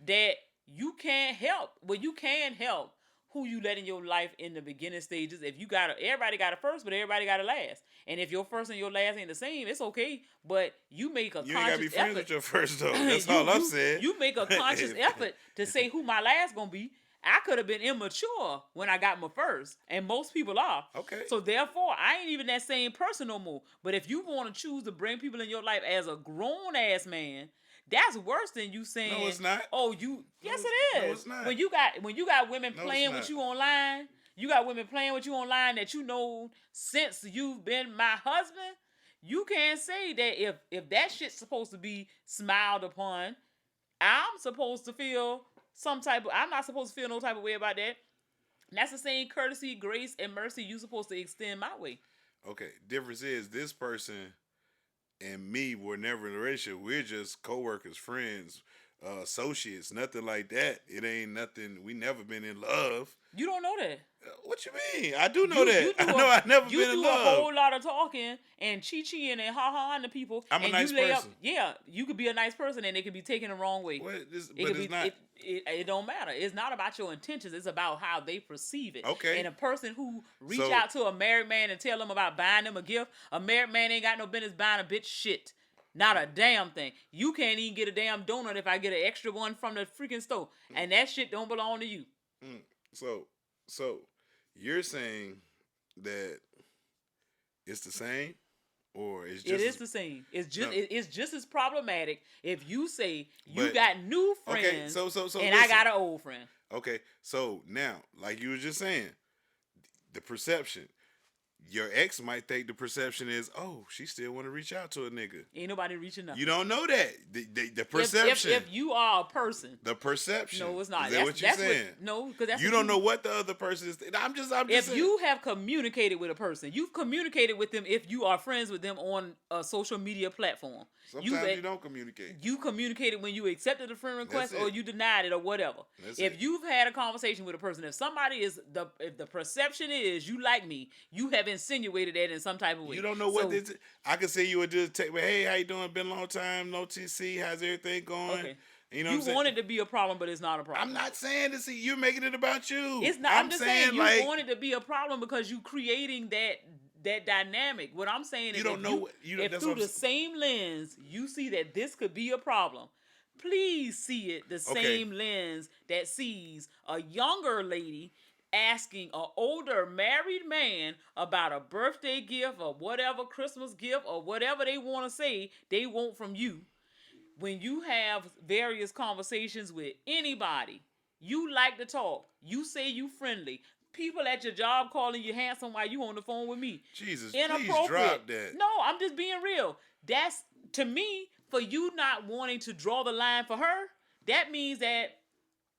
that you can't help. Well, you can help who you let in your life in the beginning stages. If you everybody got a first, but everybody got a last. And if your first and your last ain't the same, it's okay. But you make a conscious effort. You ain't gotta be friends with your first, though. That's all I'm saying. You make a conscious effort to say who my last gonna be. I could have been immature when I got my first, and most people are. Okay. So therefore, I ain't even that same person no more. But if you want to choose to bring people in your life as a grown ass man, that's worse than you saying. No, it's not. Oh, yes, it is. No, it's not. When you got women playing with you online, you got women playing with you online that you know since you've been my husband. You can't say that if that shit's supposed to be smiled upon, I'm supposed to feel I'm not supposed to feel no type of way about that. And that's the same courtesy, grace, and mercy you supposed to extend my way. Okay. Difference is, this person and me were never in a relationship. We're just co-workers, friends, associates, nothing like that. It ain't nothing. We never been in love. You don't know that. What you mean? I do know that. I know I never been in love. You do a whole lot of talking and chi-chiing and ha-haing to people. I'm a nice person. You could be a nice person and it could be taken the wrong way. It don't matter. It's not about your intentions. It's about how they perceive it. Okay. And a person who reach out to a married man and tell them about buying them a gift, a married man ain't got no business buying a bitch shit. Not a damn thing. You can't even get a damn donut if I get an extra one from the freaking store. And that shit don't belong to you. So you're saying that it's the same, or it's just it is the same. It's just as problematic if you say you got new friends, so and I got an old friend. Okay, so now, like you were just saying, the perception. Your ex might think the perception is, oh, she still want to reach out to a nigga. Ain't nobody reaching out. You don't know that. The perception. If you are a person. The perception. No, it's not. Is that what you're saying? No, because that's you don't know what the other person is. I'm just if saying. You have communicated with a person, you've communicated with them if you are friends with them on a social media platform. Sometimes you don't communicate. You communicated when you accepted a friend request or you denied it or whatever. If you've had a conversation with a person, if somebody if the perception is you like me, you have insinuated that in some type of way. You don't know what this. I could say you would just take me. Hey, how you doing? Been a long time. No TC. How's everything going? Okay. You know, you want it to be a problem, but it's not a problem. I'm not saying this. You're making it about you. It's not. I'm just saying you want it to be a problem because you creating that dynamic. What I'm saying is, you don't know. If through the same lens you see that this could be a problem, please see it the same lens that sees a younger lady asking an older married man about a birthday gift or whatever Christmas gift or whatever they want to say they want from you. When you have various conversations with anybody, you like to talk. You say you friendly. People at your job calling you handsome while you on the phone with me. Jesus, Inappropriate. please drop that. No, I'm just being real. That's, to me, for you not wanting to draw the line for her, that means that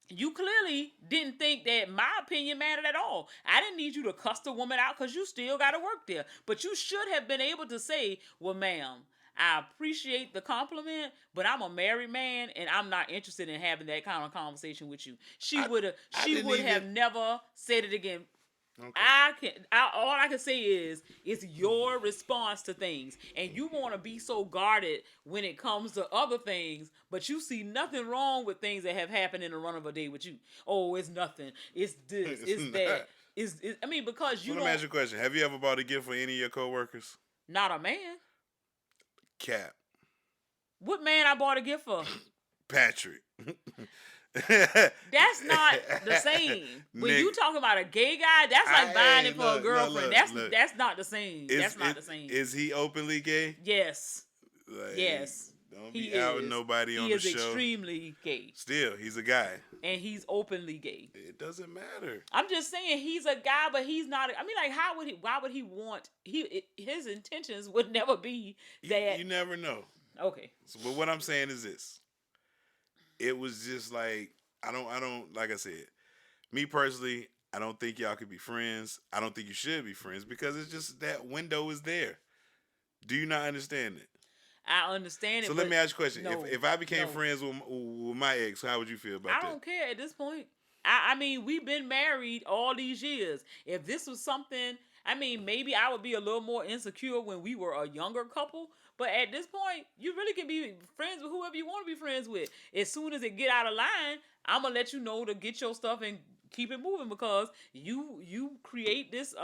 you clearly didn't think that my opinion mattered at all. I didn't need you to cuss the woman out because you still got to work there. But you should have been able to say, well, ma'am, I appreciate the compliment, but I'm a married man and I'm not interested in having that kind of conversation with you. She would have never said it again. Okay. All I can say is it's your response to things, and you want to be so guarded when it comes to other things, but you see nothing wrong with things that have happened in the run of a day with you. Oh, it's nothing. It's this. It's that. I mean, because you. Let me ask you a question. Have you ever bought a gift for any of your coworkers? Not a man. Cap. What man I bought a gift for? Patrick. That's not the same. When you talking about a gay guy, that's like buying it for a girlfriend. That's not the same. That's not the same. Is he openly gay? Yes. Like, yes. Don't be outing nobody on the show. He is extremely gay. Still, he's a guy. And he's openly gay. It doesn't matter. I'm just saying he's a guy, but he's not. I mean, like, why would he want? His intentions would never be that. You never know. Okay. So, but what I'm saying is this. It was just like, I don't, like I said, me personally, I don't think y'all could be friends. I don't think you should be friends because it's just that window is there. Do you not understand it? I understand it. So let me ask you a question. No, if I became friends with my ex, how would you feel about that? I don't care at this point. I mean, we've been married all these years. If this was something, I mean, maybe I would be a little more insecure when we were a younger couple. But at this point, you really can be friends with whoever you want to be friends with. As soon as it get out of line, I'm going to let you know to get your stuff and keep it moving because you create this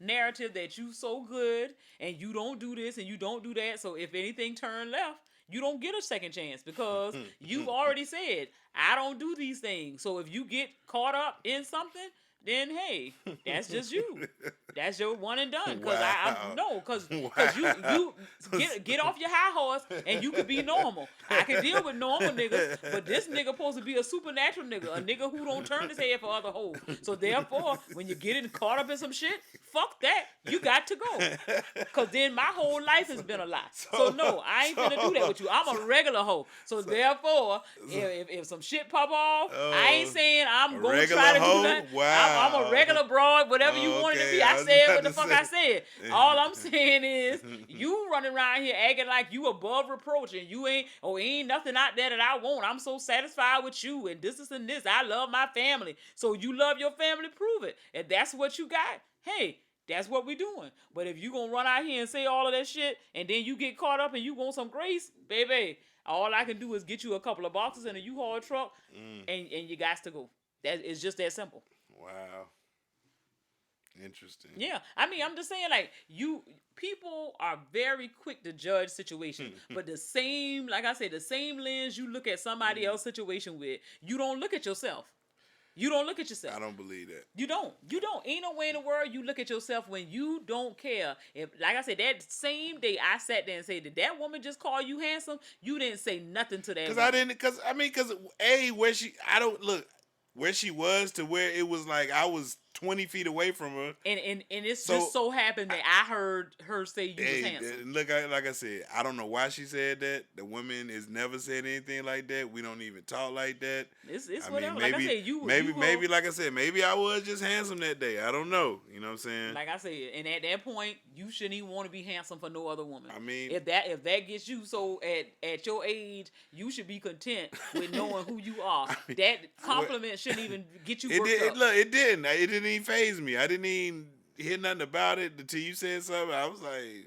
narrative that you so good and you don't do this and you don't do that. So if anything turn left, you don't get a second chance because you've already said, I don't do these things. So if you get caught up in something, then hey, that's just you. That's your one and done. Cause because you get off your high horse and you can be normal. I can deal with normal niggas, but this nigga supposed to be a supernatural nigga, a nigga who don't turn his head for other hoes. So therefore, when you get caught up in some shit, fuck that. You got to go. Cause then my whole life has been a lie. So no, I ain't gonna do that with you. I'm a regular hoe. So therefore, if some shit pop off, I ain't saying I'm gonna try to do that. Wow. I'm a regular broad, whatever you wanted to be. I said what the fuck I said. All I'm saying is you running around here acting like you above reproach and you ain't nothing out there that I want. I'm so satisfied with you and this and this. I love my family. So you love your family, prove it. If that's what you got, hey, that's what we doing. But if you gonna run out here and say all of that shit and then you get caught up and you want some grace, baby, all I can do is get you a couple of boxes in a U-Haul truck and you got to go. That is just that simple. Wow. Interesting. Yeah. I mean, I'm just saying, like, people are very quick to judge situations, but the same lens you look at somebody else's situation with, you don't look at yourself. You don't look at yourself. I don't believe that. You don't. Ain't no way in the world you look at yourself when you don't care. If, like I said, that same day I sat there and said, did that woman just call you handsome? You didn't say nothing to that woman. Where she was to where it was like I was 20 feet away from her. And it's just so happened that I heard her say you was handsome. Look, like I said, I don't know why she said that. The woman has never said anything like that. We don't even talk like that. It's whatever. Maybe, like I said, maybe like I said, maybe I was just handsome that day. I don't know. You know what I'm saying? Like I said, and at that point, you shouldn't even want to be handsome for no other woman. I mean, if that gets you so at your age, you should be content with knowing who you are. That compliment shouldn't even get you worked up. Look, it didn't even faze me. I didn't even hear nothing about it until you said something. I was like,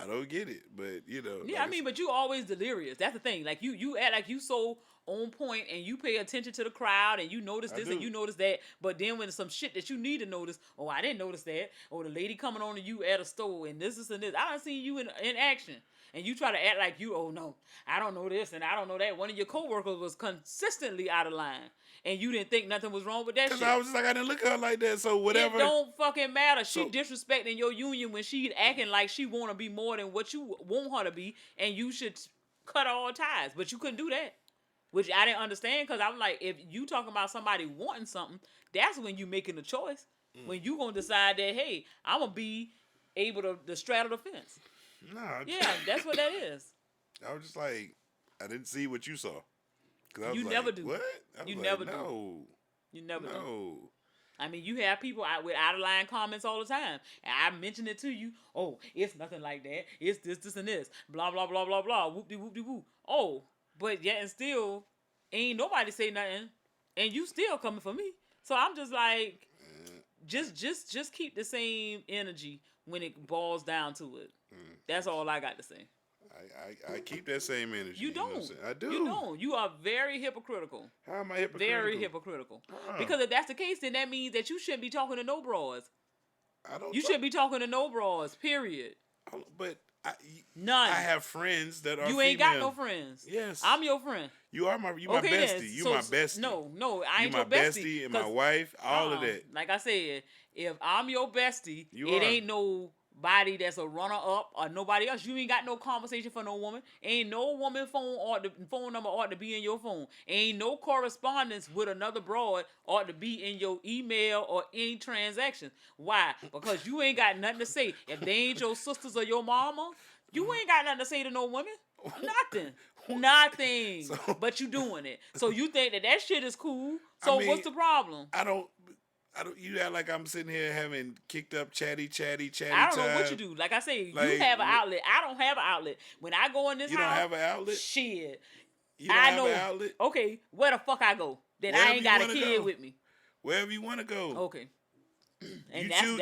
I don't get it, but you know. Yeah, like I mean, but you always delirious. That's the thing. Like you act like you so on point and you pay attention to the crowd and you notice this and you notice that. But then when some shit that you need to notice, oh, I didn't notice that. Or the lady coming on to you at a store and this and this. I done seen you in action. And you try to act like you, oh no, I don't know this and I don't know that. One of your coworkers was consistently out of line. And you didn't think nothing was wrong with that shit. I was just like, I didn't look at her like that, so whatever. It don't fucking matter. She disrespecting your union when she acting like she want to be more than what you want her to be, and you should cut all ties. But you couldn't do that, which I didn't understand because I'm like, if you talking about somebody wanting something, that's when you making a choice. When you gonna decide that, hey, I'm gonna be able to straddle the fence. Nah. Yeah, that's what that is. I was just like, I didn't see what you saw. I was You like, never do. What? You like, never do. No. You never do. No. I mean, you have people with out of line comments all the time. And I mention it to you. Oh, it's nothing like that. It's this, and this. Blah, blah, blah, blah, blah. Whoop-de-whoop-de-whoop. Oh, but yet and still, ain't nobody say nothing. And you still coming for me. So I'm just like, just keep the same energy when it boils down to it. That's all I got to say. I keep that same energy. You don't. Know what I'm saying? I do. You don't. You are very hypocritical. How am I hypocritical? Very hypocritical. Because if that's the case, then that means that you shouldn't be talking to no bras. You shouldn't be talking to no bras, period. But none. I have friends that are You ain't female. got no friends. Yes. I'm your friend. You are my bestie. Then. You so, my bestie. No, I ain't you your my bestie. And my wife, all of that. Like I said, if I'm your bestie, ain't nobody that's a runner up or nobody else. You ain't got no conversation for no woman. Ain't no woman phone number ought to be in your phone. Ain't no correspondence with another broad ought to be in your email or any transaction. Why? Because you ain't got nothing to say. If they ain't your sisters or your mama, you ain't got nothing to say to no women. Nothing. But you doing it. So you think that shit is cool. So what's the problem? I don't. You act like I'm sitting here having kicked up chatty I don't time. know what you do. Like I say, you have an outlet. I don't have an outlet. When I go in this house, you don't have an outlet. Shit. You don't have an outlet. Okay, where the fuck I go? Then I ain't got a kid with me. Wherever you want to go. Okay. And choose.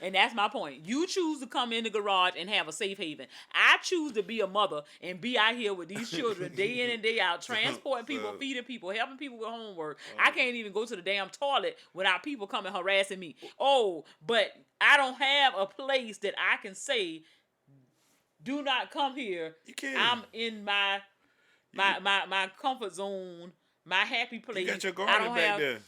That's my point. You choose to come in the garage and have a safe haven. I choose to be a mother and be out here with these children day in and day out, transporting people, feeding people, helping people with homework. I can't even go to the damn toilet without people coming harassing me. Oh, but I don't have a place that I can say, do not come here. You can. I'm in my comfort zone, my happy place. You got your garden back there.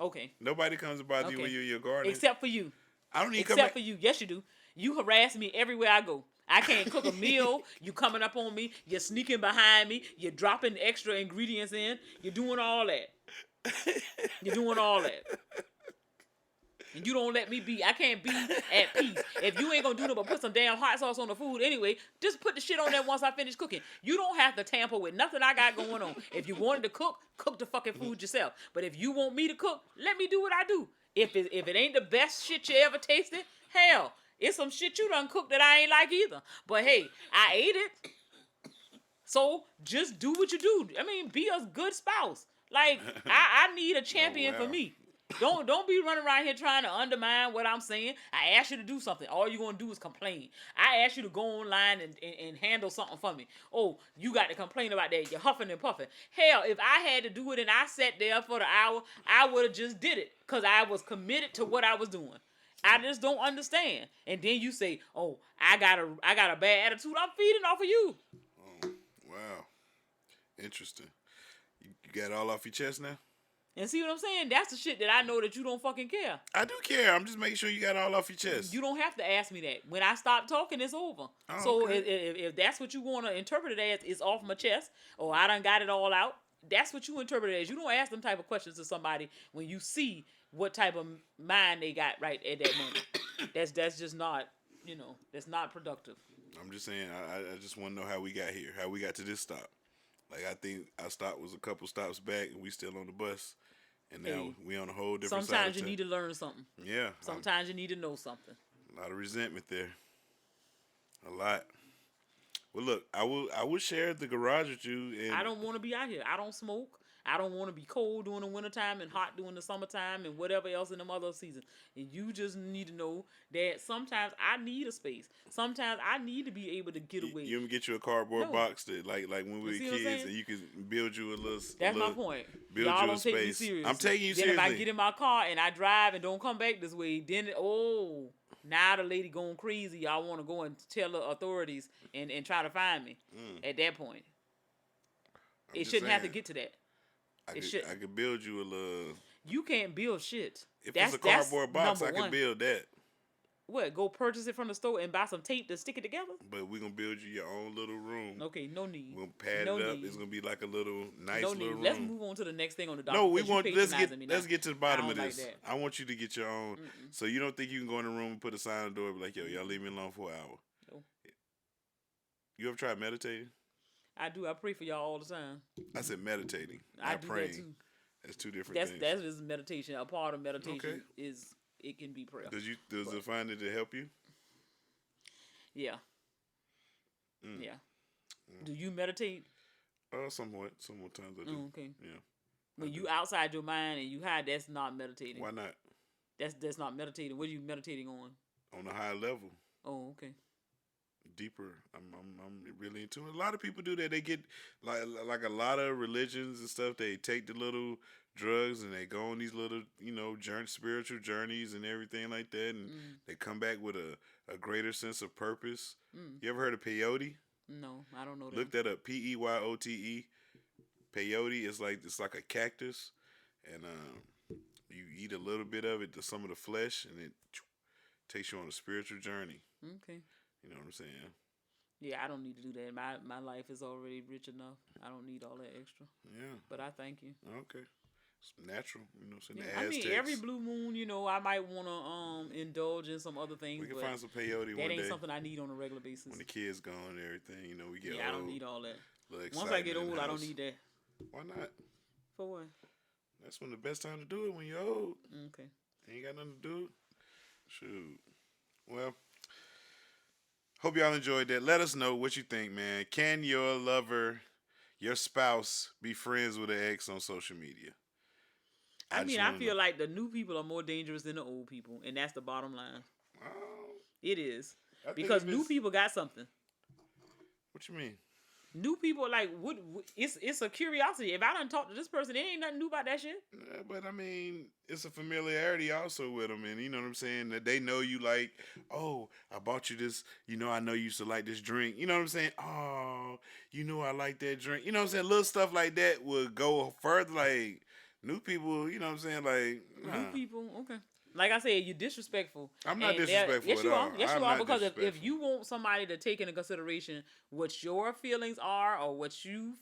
Okay. Nobody comes to bother you when you're in your garden. Except for you. I don't need Except for you. Yes, you do. You harass me everywhere I go. I can't cook a meal. You coming up on me. You're sneaking behind me. You're dropping extra ingredients in. You're doing all that. You're doing all that. And you don't let me be. I can't be at peace. If you ain't gonna do nothing but put some damn hot sauce on the food anyway, just put the shit on there once I finish cooking. You don't have to tamper with nothing I got going on. If you wanted to cook the fucking food yourself. But if you want me to cook, let me do what I do. If it ain't the best shit you ever tasted, hell, it's some shit you done cooked that I ain't like either. But hey, I ate it. So just do what you do. I mean, be a good spouse. Like, I need a champion for me. Don't be running around here trying to undermine what I'm saying. I asked you to do something. All you're going to do is complain. I asked you to go online and handle something for me. Oh, you got to complain about that. You're huffing and puffing. Hell, if I had to do it and I sat there for the hour, I would have just did it because I was committed to what I was doing. I just don't understand. And then you say, oh, I got a bad attitude. I'm feeding off of you. Oh, wow. Interesting. You got it all off your chest now? And see what I'm saying? That's the shit that I know that you don't fucking care. I do care. I'm just making sure you got it all off your chest. You don't have to ask me that. When I stop talking, it's over. Oh, so okay. if that's what you want to interpret it as, it's off my chest, or I done got it all out, that's what you interpret it as. You don't ask them type of questions to somebody when you see what type of mind they got right at that moment. That's just not, that's not productive. I'm just saying, I just want to know how we got here, how we got to this stop. Like, I think our stop was a couple stops back, and we still on the bus. And now we on a whole different side. Sometimes you need to learn something. Yeah. Sometimes you need to know something. A lot of resentment there. A lot. Well, look, I will share the garage with you. And I don't want to be out here. I don't smoke. I don't want to be cold during the wintertime and hot during the summertime and whatever else in them other seasons. And you just need to know that sometimes I need a space. Sometimes I need to be able to get away. You ever get you a cardboard box that like when we were kids and you can build you a little. That's my point. Build Y'all you don't a take me space. serious. I'm taking you then seriously. If I get in my car and I drive and don't come back this way, then now the lady going crazy. Y'all want to go and tell the authorities and try to find me. At that point, it shouldn't have to get to that. I could build you a little. You can't build shit. If it's a cardboard box, I can build that. What? Go purchase it from the store and buy some tape to stick it together? But we're gonna build you your own little room. Okay, no need. We're gonna pad it up. It's gonna be like a little little room. Let's move on to the next thing on the docket. No, we want. Let's get to the bottom of this. Like I want you to get your own. So you don't think you can go in the room and put a sign on the door and be like, "Yo, y'all leave me alone for an hour." No. You ever tried meditating? I do. I pray for y'all all the time. I said meditating. I not do praying. that too. That's two different things. That's just meditation. A part of meditation is it can be prayer. Does it find it to help you? Yeah. Yeah. Do you meditate? Somewhat. Sometimes I do. Okay. Yeah. When you outside your mind and you high, that's not meditating. Why not? That's not meditating. What are you meditating on? On a high level. Oh, okay. Deeper. I'm really into it. A lot of people do that. They get like a lot of religions and stuff. They take the little drugs and they go on these little spiritual journeys and everything like that, and they come back with a greater sense of purpose. You ever heard of peyote? No, I don't know that. Look that up. Peyote. Peyote is it's like a cactus, and you eat a little bit of it, some of the flesh, and it takes you on a spiritual journey. Okay. You know what I'm saying? Yeah, I don't need to do that. My life is already rich enough. I don't need all that extra. Yeah. But I thank you. Okay. It's natural, I mean, every blue moon, I might want to indulge in some other things. We can find some peyote one day. That ain't something I need on a regular basis. When the kids gone and everything, we get old. I don't need all that. Once I get old, I don't need that. Why not? For what? That's when the best time to do it, when you're old. Okay. Ain't got nothing to do. Shoot. Well, hope y'all enjoyed that. Let us know what you think, man. Can your lover, your spouse, be friends with an ex on social media? I feel like the new people are more dangerous than the old people, and that's the bottom line. It is. Because new people got something. What you mean? New people it's a curiosity. If I done talk to this person, it ain't nothing new about that shit. Yeah, but I mean, it's a familiarity also with them, and you know what I'm saying, that they know you like, oh, I bought you this, I know you used to like this drink, you know what I'm saying, oh, I like that drink, you know what I'm saying, little stuff like that would go further. Like new people, you know what I'm saying, like new people, okay. Like I said, you're disrespectful. I'm not disrespectful at all. Yes, you are. Because if you want somebody to take into consideration what your feelings are or what you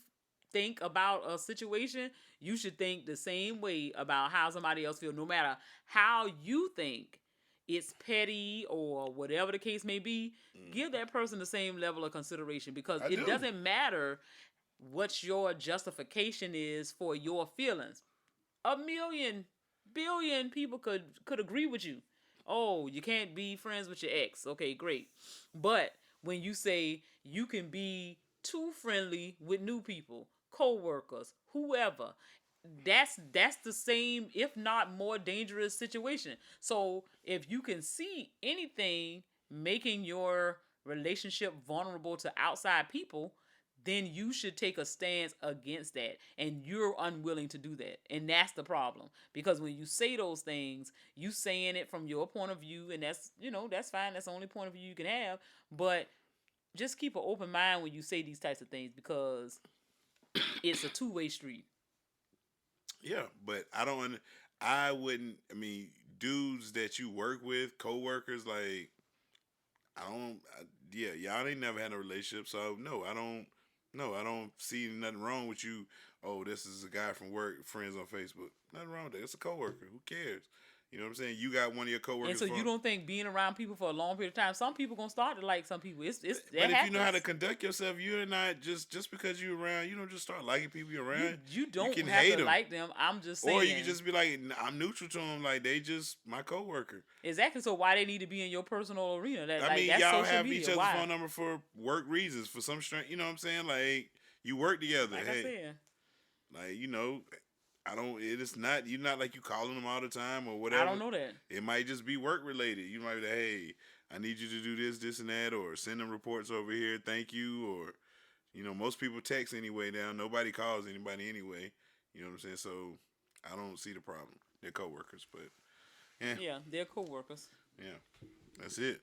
think about a situation, you should think the same way about how somebody else feels, no matter how you think it's petty or whatever the case may be. Give that person the same level of consideration, because it doesn't matter what your justification is for your feelings. 1,000,000 billion people could agree with you. Oh, you can't be friends with your ex. Okay, great. But when you say you can be too friendly with new people, co-workers, whoever, that's the same, if not more dangerous situation. So if you can see anything making your relationship vulnerable to outside people, then you should take a stance against that. And you're unwilling to do that. And that's the problem. Because when you say those things, you saying it from your point of view, and that's, that's fine. That's the only point of view you can have. But just keep an open mind when you say these types of things, because it's a two-way street. Yeah, but dudes that you work with, co-workers, like, y'all ain't never had a relationship, so no, I don't see nothing wrong with you. Oh, this is a guy from work, friends on Facebook. Nothing wrong with that. It's a coworker. Who cares? You know what I'm saying? You got one of your coworkers. And so you don't think being around people for a long period of time, some people gonna start to like some people. But if you know how to conduct yourself, you're not just because you're around. You don't just start liking people you're around. You don't can have hate to them. like them. I'm just saying. Or you can just be like, I'm neutral to them. Like, they just my coworker. Exactly. So why they need to be in your personal arena? That's y'all social have media. each other's Why? phone number for work reasons, for some strength. You know what I'm saying? Like, you work together. Like I said. Like, I don't. It is not. You're not like you calling them all the time or whatever. I don't know that. It might just be work related. You might be like, hey, I need you to do this, this, and that, or send them reports over here. Thank you, or most people text anyway now. Nobody calls anybody anyway. You know what I'm saying? So I don't see the problem. They're coworkers, but yeah, they're coworkers. Yeah, that's it.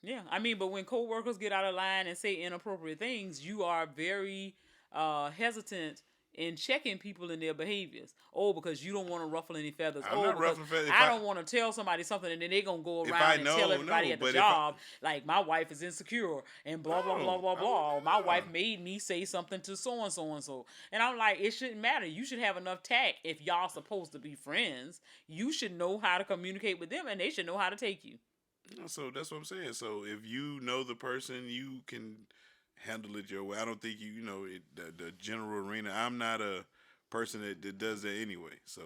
Yeah, I mean, but when coworkers get out of line and say inappropriate things, you are very hesitant in checking people in their behaviors. Oh, because you don't want to ruffle any feathers. I'm not because ruffling feathers. I don't want to tell somebody something and then they're going to go around and tell everybody at the job, like, my wife is insecure and blah, blah, blah, blah, blah. My wife made me say something to so-and-so and so. And I'm like, it shouldn't matter. You should have enough tact. If y'all supposed to be friends, you should know how to communicate with them and they should know how to take you. So that's what I'm saying. So if you know the person, you can handle it your way. I don't think the general arena. I'm not a person that does that anyway. So,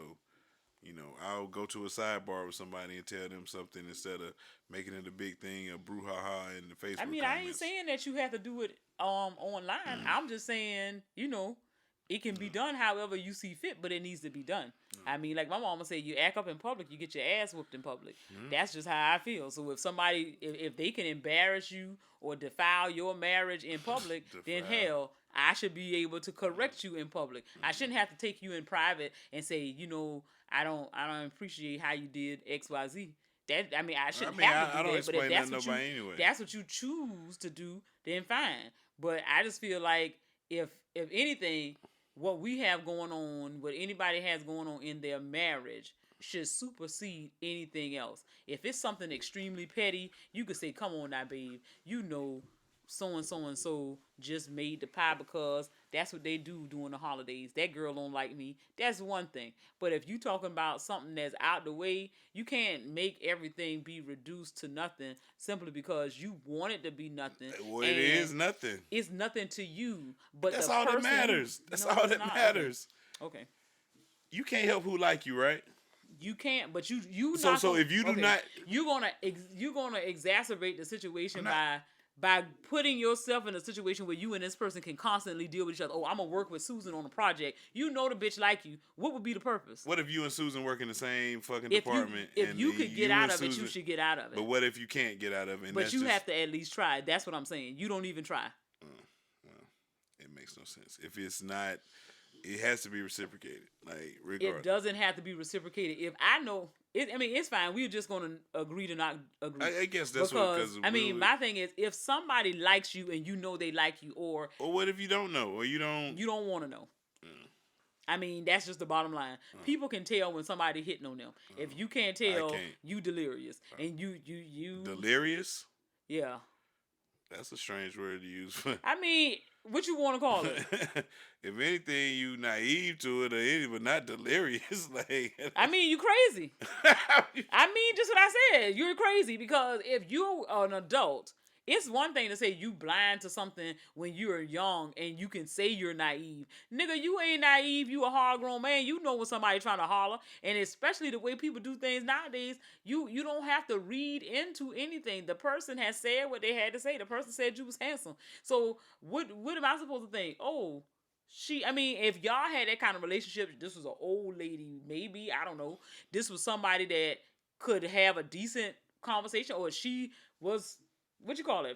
I'll go to a sidebar with somebody and tell them something instead of making it a big thing, a brouhaha in the Facebook. I mean, comments. I ain't saying that you have to do it online. I'm just saying, it can be done however you see fit, but it needs to be done. I mean, like my mama said, you act up in public, you get your ass whooped in public. That's just how I feel. So if somebody, if they can embarrass you or defile your marriage in public, then hell, I should be able to correct you in public. I shouldn't have to take you in private and say, I don't appreciate how you did X, Y, Z. I shouldn't have to do that. But if that's what you choose to do, then fine. But I just feel like if anything, what we have going on, what anybody has going on in their marriage should supersede anything else. If it's something extremely petty, you could say, come on now, babe, so-and-so and so just made the pie because that's what they do during the holidays. That girl don't like me. That's one thing. But if you talking about something that's out the way, you can't make everything be reduced to nothing simply because you want it to be nothing. Well, it is nothing. It's nothing to you. But that's all that matters. That's all that matters. Okay. You can't help who like you, right? You can't, but you. So if you do not, you're gonna exacerbate the situation by putting yourself in a situation where you and this person can constantly deal with each other. Oh, I'm gonna work with Susan on a project. You know the bitch like you. What would be the purpose? What if you and Susan work in the same fucking department? If you could get out of it, you should get out of it. But what if you can't get out of it? But you have to at least try. That's what I'm saying. You don't even try. Well, it makes no sense. If it's not, it has to be reciprocated. Like, regardless. It doesn't have to be reciprocated. If I know it, it's fine. We're just going to agree to not agree. I guess that's because my thing is, if somebody likes you and you know they like you, or what if you don't know, or you don't want to know. That's just the bottom line. People can tell when somebody hitting on them. If you can't tell, you delirious, and you delirious. Yeah, that's a strange word to use. What you want to call it? If anything, you naive to it, or anything, but not delirious. Like, you crazy. Just what I said. You're crazy because if you're an adult, it's one thing to say you blind to something when you're young and you can say you're naive. Nigga, you ain't naive. You a hard-grown man. You know when somebody trying to holler. And especially the way people do things nowadays, you don't have to read into anything. The person has said what they had to say. The person said you was handsome. So what am I supposed to think? Oh, if y'all had that kind of relationship, this was an old lady, maybe, I don't know. This was somebody that could have a decent conversation, or she was,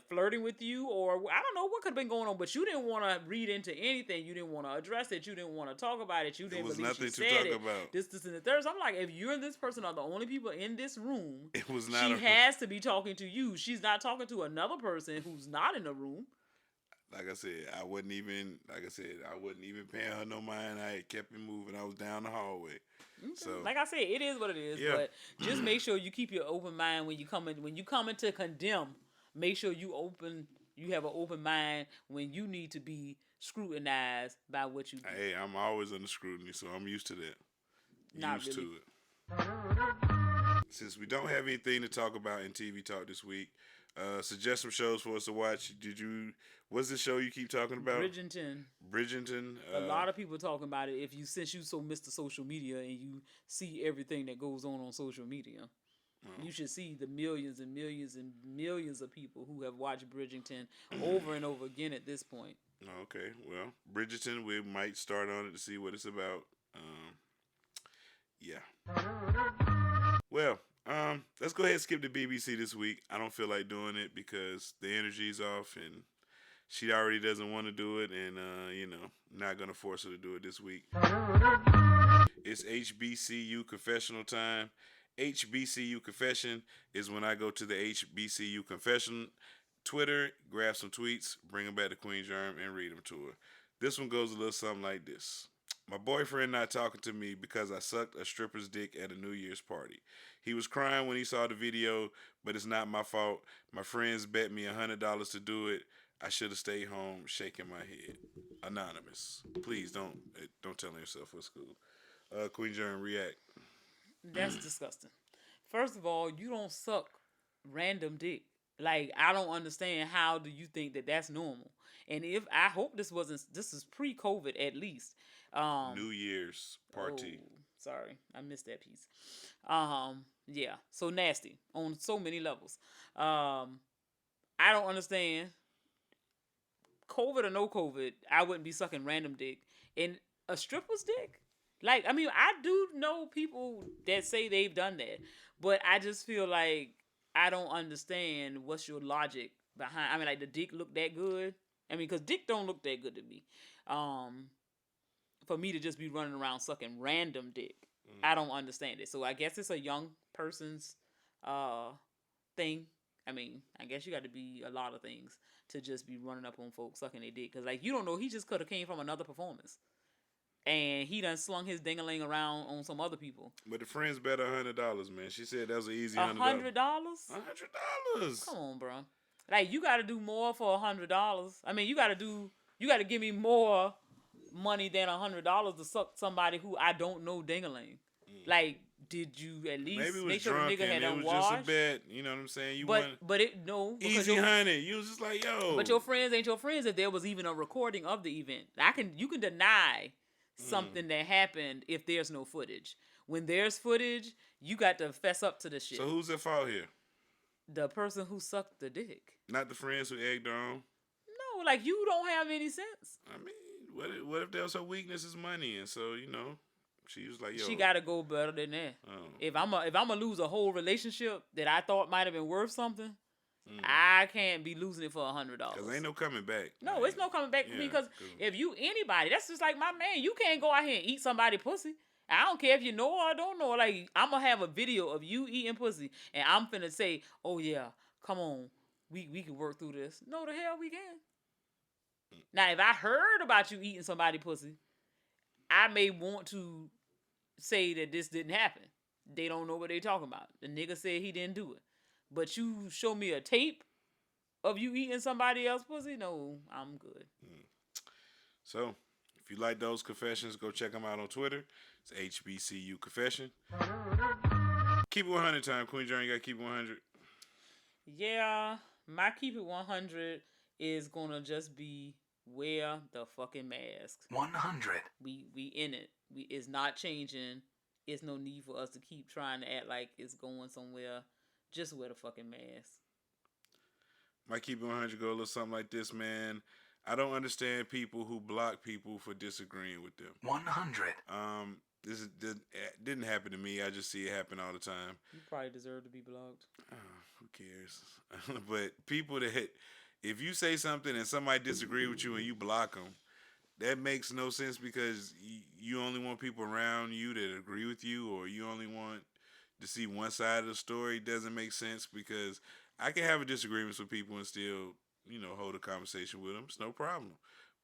flirting with you, or I don't know what could have been going on, but you didn't want to read into anything. You didn't want to address it. You didn't want to talk about it. You didn't believe nothing she to said talk it. about. This, and the third. So I'm like, if you and this person are the only people in this room, it was not. She has to be talking to you. She's not talking to another person who's not in the room. Like I said, I wasn't even paying her no mind. I kept it moving. I was down the hallway. Okay. So, like I said, it is what it is. Yeah. But just make sure you keep your open mind when you come in to condemn. Make sure you have an open mind when you need to be scrutinized by what you do. Hey, I'm always under scrutiny, so I'm used to that. Not used really. to it. Since we don't have anything to talk about in TV talk this week, suggest some shows for us to watch. What's the show you keep talking about? Bridgerton. A lot of people talking about it. Since you so Mr. Social Media and you see everything that goes on social media, you should see the millions and millions and millions of people who have watched Bridgerton over and over again at this point. Okay, well, Bridgerton, we might start on it to see what it's about. Yeah. Well, let's go ahead and skip the BBC this week. I don't feel like doing it because the energy's off and she already doesn't want to do it, and not gonna force her to do it this week. It's HBCU confessional time. HBCU confession is when I go to the HBCU confession Twitter, grab some tweets, bring them back to Queen Germ, and read them to her. This one goes a little something like this. My boyfriend not talking to me because I sucked a stripper's dick at a New Year's party. He was crying when he saw the video, but it's not my fault. My friends bet me $100 to do it. I should have stayed home, shaking my head. Anonymous. Please don't tell yourself what's cool. Queen Germ, react. That's disgusting. First of all, you don't suck random dick. Like, I don't understand how do you think that that's normal. And if I hope this is pre-COVID at least. New Year's party. Oh, sorry, I missed that piece. Yeah, so nasty on so many levels. I don't understand. COVID or no COVID, I wouldn't be sucking random dick. And a stripper's dick? Like, I mean, I do know people that say they've done that, but I just feel like I don't understand what's your logic behind. I mean, like, the dick look that good? I mean, because dick don't look that good to me. For me to just be running around sucking random dick, I don't understand it. So I guess it's a young person's thing. I mean, I guess you got to be a lot of things to just be running up on folks sucking their dick. Because, like, you don't know, he just could have came from another performance. And he done slung his ding-a-ling around on some other people. But the friends bet $100, man. She said that was an easy $100? $100. Come on, bro. Like, you got to do more for $100. I mean, you got to give me more money than $100 to suck somebody who I don't know ding-a-ling. Like, did you at least make sure the nigga had it was washed? just a bet. You know what I'm saying? But it no easy honey. You was just like, yo. But your friends ain't your friends if there was even a recording of the event. You can deny something that happened if there's no footage. When there's footage, you got to fess up to the shit. So who's at fault here? The person who sucked the dick. Not the friends who egged her on? No, like, you don't have any sense. I mean, what if that was her weakness is money, and so, she was like, yo. She got to go better than that. Oh. If I'm gonna lose a whole relationship that I thought might have been worth something, I can't be losing it for $100. Because ain't no coming back. No, it's no coming back for me. Because if you anybody, that's just like my man. You can't go out here and eat somebody pussy. I don't care if you know or don't know. Like, I'm gonna have a video of you eating pussy, and I'm finna say, "Oh yeah, come on, we can work through this." No, the hell we can. Now, if I heard about you eating somebody pussy, I may want to say that this didn't happen. They don't know what they talking about. The nigga said he didn't do it. But you show me a tape of you eating somebody else's pussy? No, I'm good. So, if you like those confessions, go check them out on Twitter. It's HBCU Confession. Keep it 100 time. Queen Journey, you got to keep it 100. Yeah, my keep it 100 is going to just be wear the fucking mask. 100. We in it. It's not changing. It's no need for us to keep trying to act like it's going somewhere. Just wear the fucking mask. My keep it 100 go a little something like this, man. I don't understand people who block people for disagreeing with them. 100. This didn't happen to me. I just see it happen all the time. You probably deserve to be blocked. Who cares? But people that, if you say something and somebody disagree with you and you block them, that makes no sense because you only want people around you that agree with you, or you only want to see one side of the story. Doesn't make sense because I can have a disagreements with people and still, hold a conversation with them. It's no problem.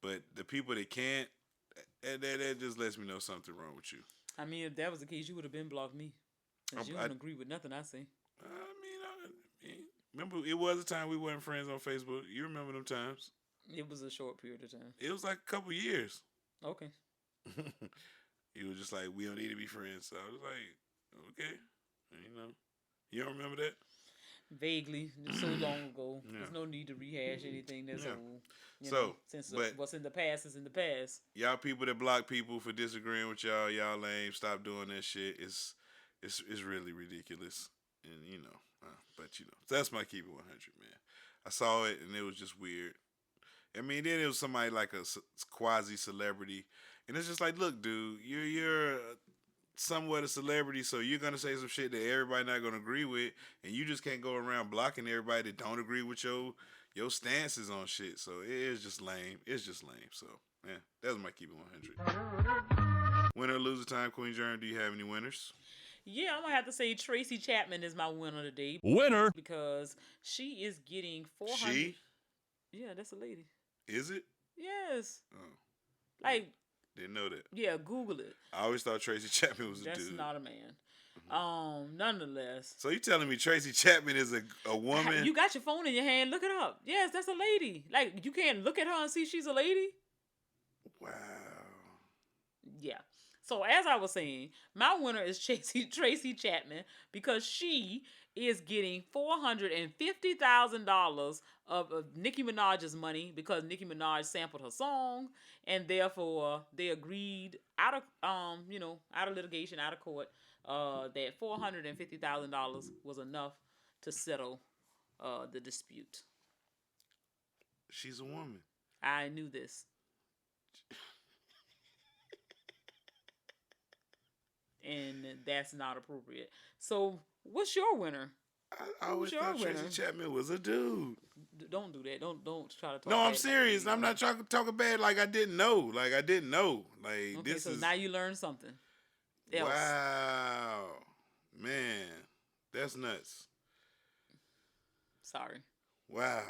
But the people that can't, that just lets me know something wrong with you. I mean, if that was the case, you would have been blocked me. Because you don't agree with nothing I say. I mean, remember, it was a time we weren't friends on Facebook. You remember them times? It was a short period of time. It was like a couple years. Okay. You was just like, we don't need to be friends. So I was like, okay. You don't remember that? Vaguely, so long ago. Yeah. There's no need to rehash anything that's old. Since what's in the past is in the past. Y'all people that block people for disagreeing with y'all lame. Stop doing that shit. It's really ridiculous. And but that's my keep it 100, man. I saw it and it was just weird. I mean, then it was somebody like a quasi celebrity, and it's just like, look, dude, you're somewhat a celebrity, so you're gonna say some shit that everybody not gonna agree with, and you just can't go around blocking everybody that don't agree with your stances on shit. So it is just lame. It's just lame. So yeah, that's my keep it 100. Winner or loser time, Queen Germ. Do you have any winners? Yeah, I'm gonna have to say Tracy Chapman is my winner today. Winner. Because she is getting 400. She? Yeah, that's a lady. Is it? Yes. Oh, Like, didn't know that. yeah, Google it. I always thought Tracy Chapman was a That's dude. not a man. Nonetheless. So you telling me Tracy Chapman is a woman? You got your phone in your hand. Look it up. Yes, that's a lady. Like, you can't look at her and see she's a lady. Wow. Yeah. So as I was saying, my winner is Tracy Chapman because she is getting $450,000 of Nicki Minaj's money because Nicki Minaj sampled her song, and therefore they agreed out of litigation, out of court, that $450,000 was enough to settle the dispute. She's a woman. I knew this. And that's not appropriate. So, what's your winner? I always thought Tracy Chapman was a dude. Don't do that. Don't try to talk. No, I'm serious. I'm not trying to talk bad. Like I didn't know. Like okay, this so is. now you learned something else. Wow, man, that's nuts. Sorry. Wow.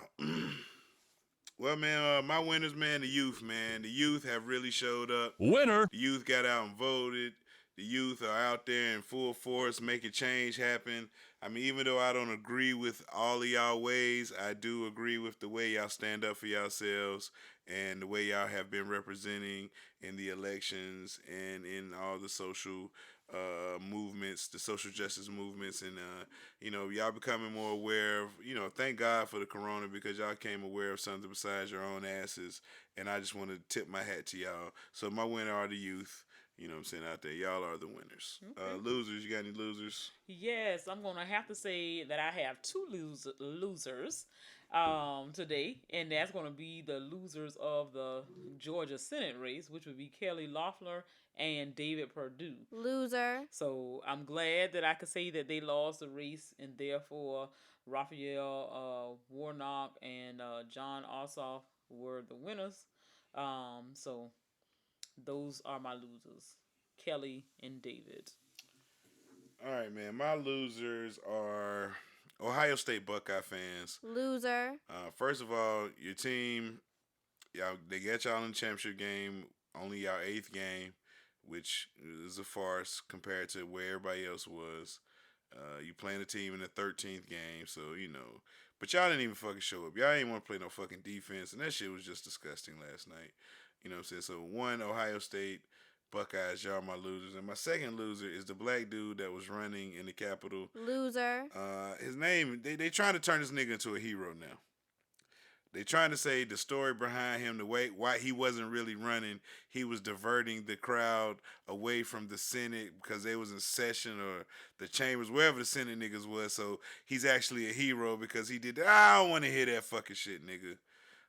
Well, man, my winners, man, the youth, man. The youth have really showed up. Winner. The youth got out and voted. The youth are out there in full force making change happen. I mean, even though I don't agree with all of y'all ways, I do agree with the way y'all stand up for yourselves and the way y'all have been representing in the elections and in all the social movements, the social justice movements, and y'all becoming more aware of, thank God for the corona because y'all came aware of something besides your own asses, and I just want to tip my hat to y'all. So my winner are the youth. You know what I'm saying, out there. Y'all are the winners. Okay. Losers, you got any losers? Yes, I'm going to have to say that I have two losers today, and that's going to be the losers of the Georgia Senate race, which would be Kelly Loeffler and David Perdue. Loser. So I'm glad that I could say that they lost the race, and therefore Raphael Warnock and John Ossoff were the winners. So those are my losers, Kelly and David. All right, man. My losers are Ohio State Buckeye fans. Loser. First of all, your team, they got y'all in the championship game, only y'all 8th game, which is a farce compared to where everybody else was. You playing a team in the 13th game, so But y'all didn't even fucking show up. Y'all ain't want to play no fucking defense, and that shit was just disgusting last night. You know what I'm saying? So one, Ohio State Buckeyes, y'all my losers. And my second loser is the black dude that was running in the Capitol. Loser. His name, they trying to turn this nigga into a hero now. They trying to say the story behind him, the way why he wasn't really running, he was diverting the crowd away from the Senate because they was in session or the chambers, wherever the Senate niggas was. So he's actually a hero because he did that. I don't want to hear that fucking shit, nigga.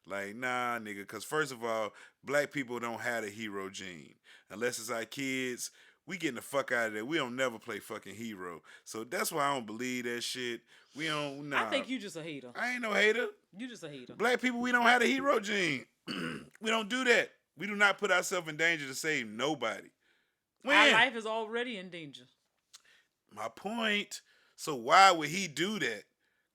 Like, nah, nigga, because first of all, black people don't have a hero gene. Unless it's our kids, we getting the fuck out of there. We don't never play fucking hero. So that's why I don't believe that shit. We don't, nah. I think you just a hater. I ain't no hater. You just a hater. Black people, we don't have a hero gene. We don't do that. We do not put ourselves in danger to save nobody. When? Our life is already in danger. My point. So why would he do that?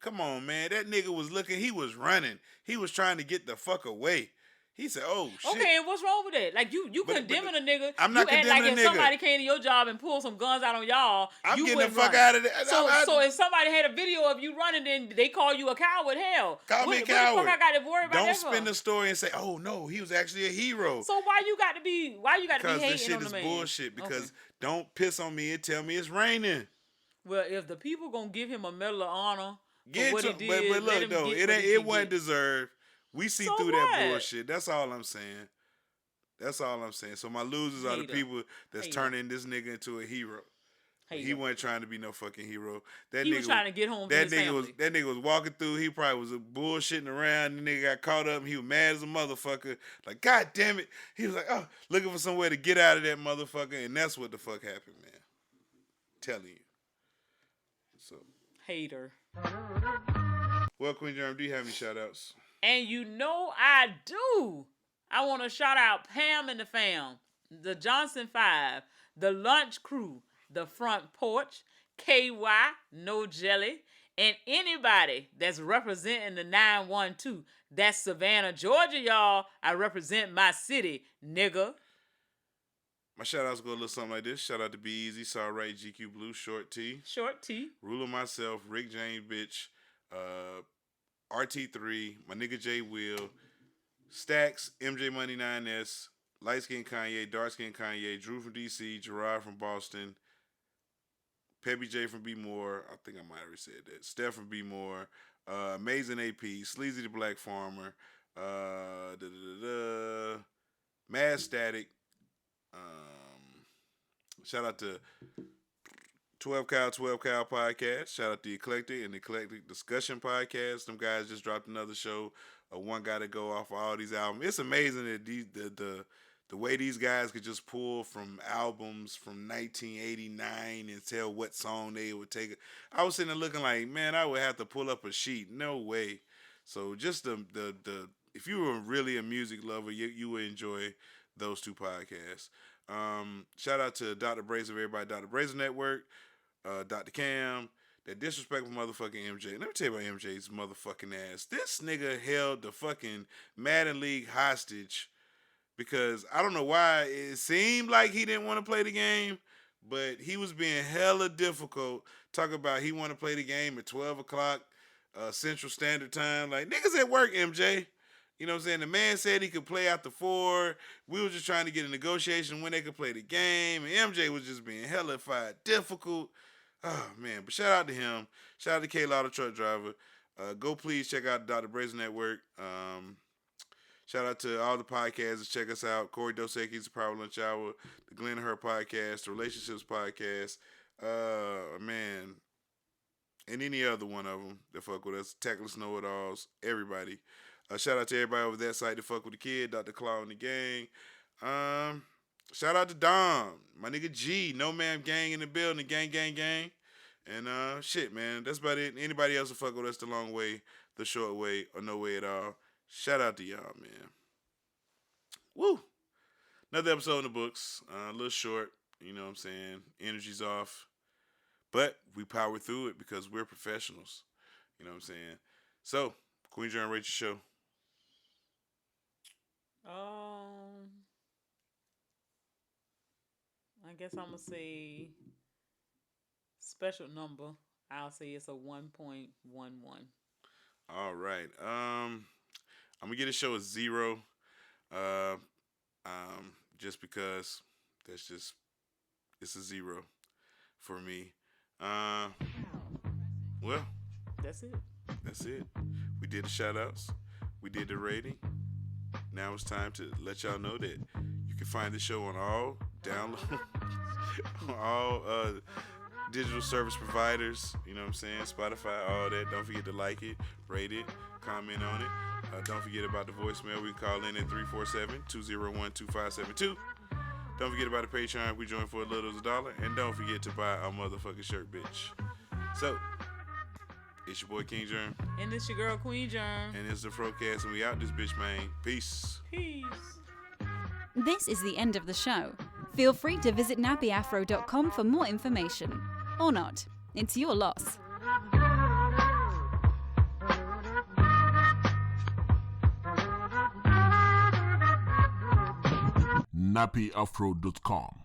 Come on, man. That nigga was looking. He was running. He was trying to get the fuck away. He said, "Oh shit." Okay, and what's wrong with that? Like you condemning a nigga. I'm not condemning a nigga. Like if somebody came to your job and pulled some guns out on y'all, I'm you getting the fuck run. out of there. So if somebody had a video of you running, then they call you a coward. Hell, call me a coward. What the fuck I got to worry about? Don't spin the story and say, "Oh no, he was actually a hero." So why you got to be hating on the man? Because this shit is bullshit. Because don't piss on me and tell me it's raining. Well, if the people gonna give him a medal of honor. But look though, it wasn't deserved. We see through that bullshit. That's all I'm saying. That's all I'm saying. So my losers are the people that's turning this nigga into a hero. Hater. He wasn't trying to be no fucking hero. He was trying to get home to his family. That nigga was walking through. He probably was bullshitting around. The nigga got caught up. And he was mad as a motherfucker. Like, God damn it. He was like, oh, looking for somewhere to get out of that motherfucker. And that's what the fuck happened, man. Telling you. So. Hater. Well, Queen Germ, do you have any shout outs? And you know I do. I want to shout out Pam and the fam, the Johnson 5, the Lunch Crew, the Front Porch, KY, No Jelly, and anybody that's representing the 912. That's Savannah, Georgia, y'all. I represent my city, nigga. My shout outs go a little something like this. Shout out to Be Easy, Saw Right, GQ Blue, Short T. Short T. Ruler Myself, Rick James Bitch, RT3, my nigga J Will, Stacks, MJ Money 9S, Light Skin Kanye, Dark Skin Kanye, Drew from DC, Gerard from Boston, Peppy J from B More, I think I might have already said that, Steph from B More, Amazing AP, Sleazy the Black Farmer, Mad Static, shout out to 12 Cow Podcast. Shout out to the Eclectic and the Eclectic Discussion Podcast. Them guys just dropped another show. One got to go off of all these albums. It's amazing that the way these guys could just pull from albums from 1989 and tell what song they would take. I was sitting there looking like, man, I would have to pull up a sheet. No way. So just the if you were really a music lover, you would enjoy those two podcasts. Shout out to Dr. Brazen, everybody, Dr. Brazen Network, Dr. Cam, that disrespectful motherfucking MJ. Let me tell you about MJ's motherfucking ass. This nigga held the fucking Madden League hostage because I don't know why it seemed like he didn't want to play the game, but he was being hella difficult. Talking about he want to play the game at 12 o'clock Central Standard Time. Like, niggas at work, MJ. You know what I'm saying? The man said he could play after 4. We were just trying to get a negotiation when they could play the game. And MJ was just being hellified difficult. Oh, man. But shout out to him. Shout out to K-Law, the truck driver. Go please check out the Dr. Brazen Network. Shout out to all the podcasters. Check us out. Corey Doseki's The Power Lunch Hour. The Glenn and Her Podcast. The Relationships Podcast. Man. And any other one of them that fuck with us. Tactless Know-It-Alls. Everybody. Shout out to everybody over that site that fuck with the kid, Dr. Claw and the gang. Shout out to Dom, my nigga G, No Man Gang in the building, gang. And shit, man, that's about it. Anybody else that fuck with us the long way, the short way, or no way at all, shout out to y'all, man. Woo! Another episode in the books, a little short, you know what I'm saying? Energy's off. But we power through it because we're professionals, you know what I'm saying? So, Queen John, rate your show. I guess I'm gonna say special number. I'll say it's a 1.11. All right. I'm gonna get a show a 0. Just because it's a 0 for me. Well, that's it. We did the shout outs. We did the rating. Now it's time to let y'all know that you can find the show on all digital service providers. You know what I'm saying? Spotify, all that. Don't forget to like it, rate it, comment on it. Don't forget about the voicemail. We can call in at 347-201-2572. Don't forget about the Patreon. We join for as little as $1. And don't forget to buy our motherfucking shirt, bitch. So, it's your boy King Germ. And it's your girl Queen Germ. And it's the FROCAST, and we out this bitch, man. Peace. This is the end of the show. Feel free to visit nappyafro.com for more information. Or not. It's your loss. nappyafro.com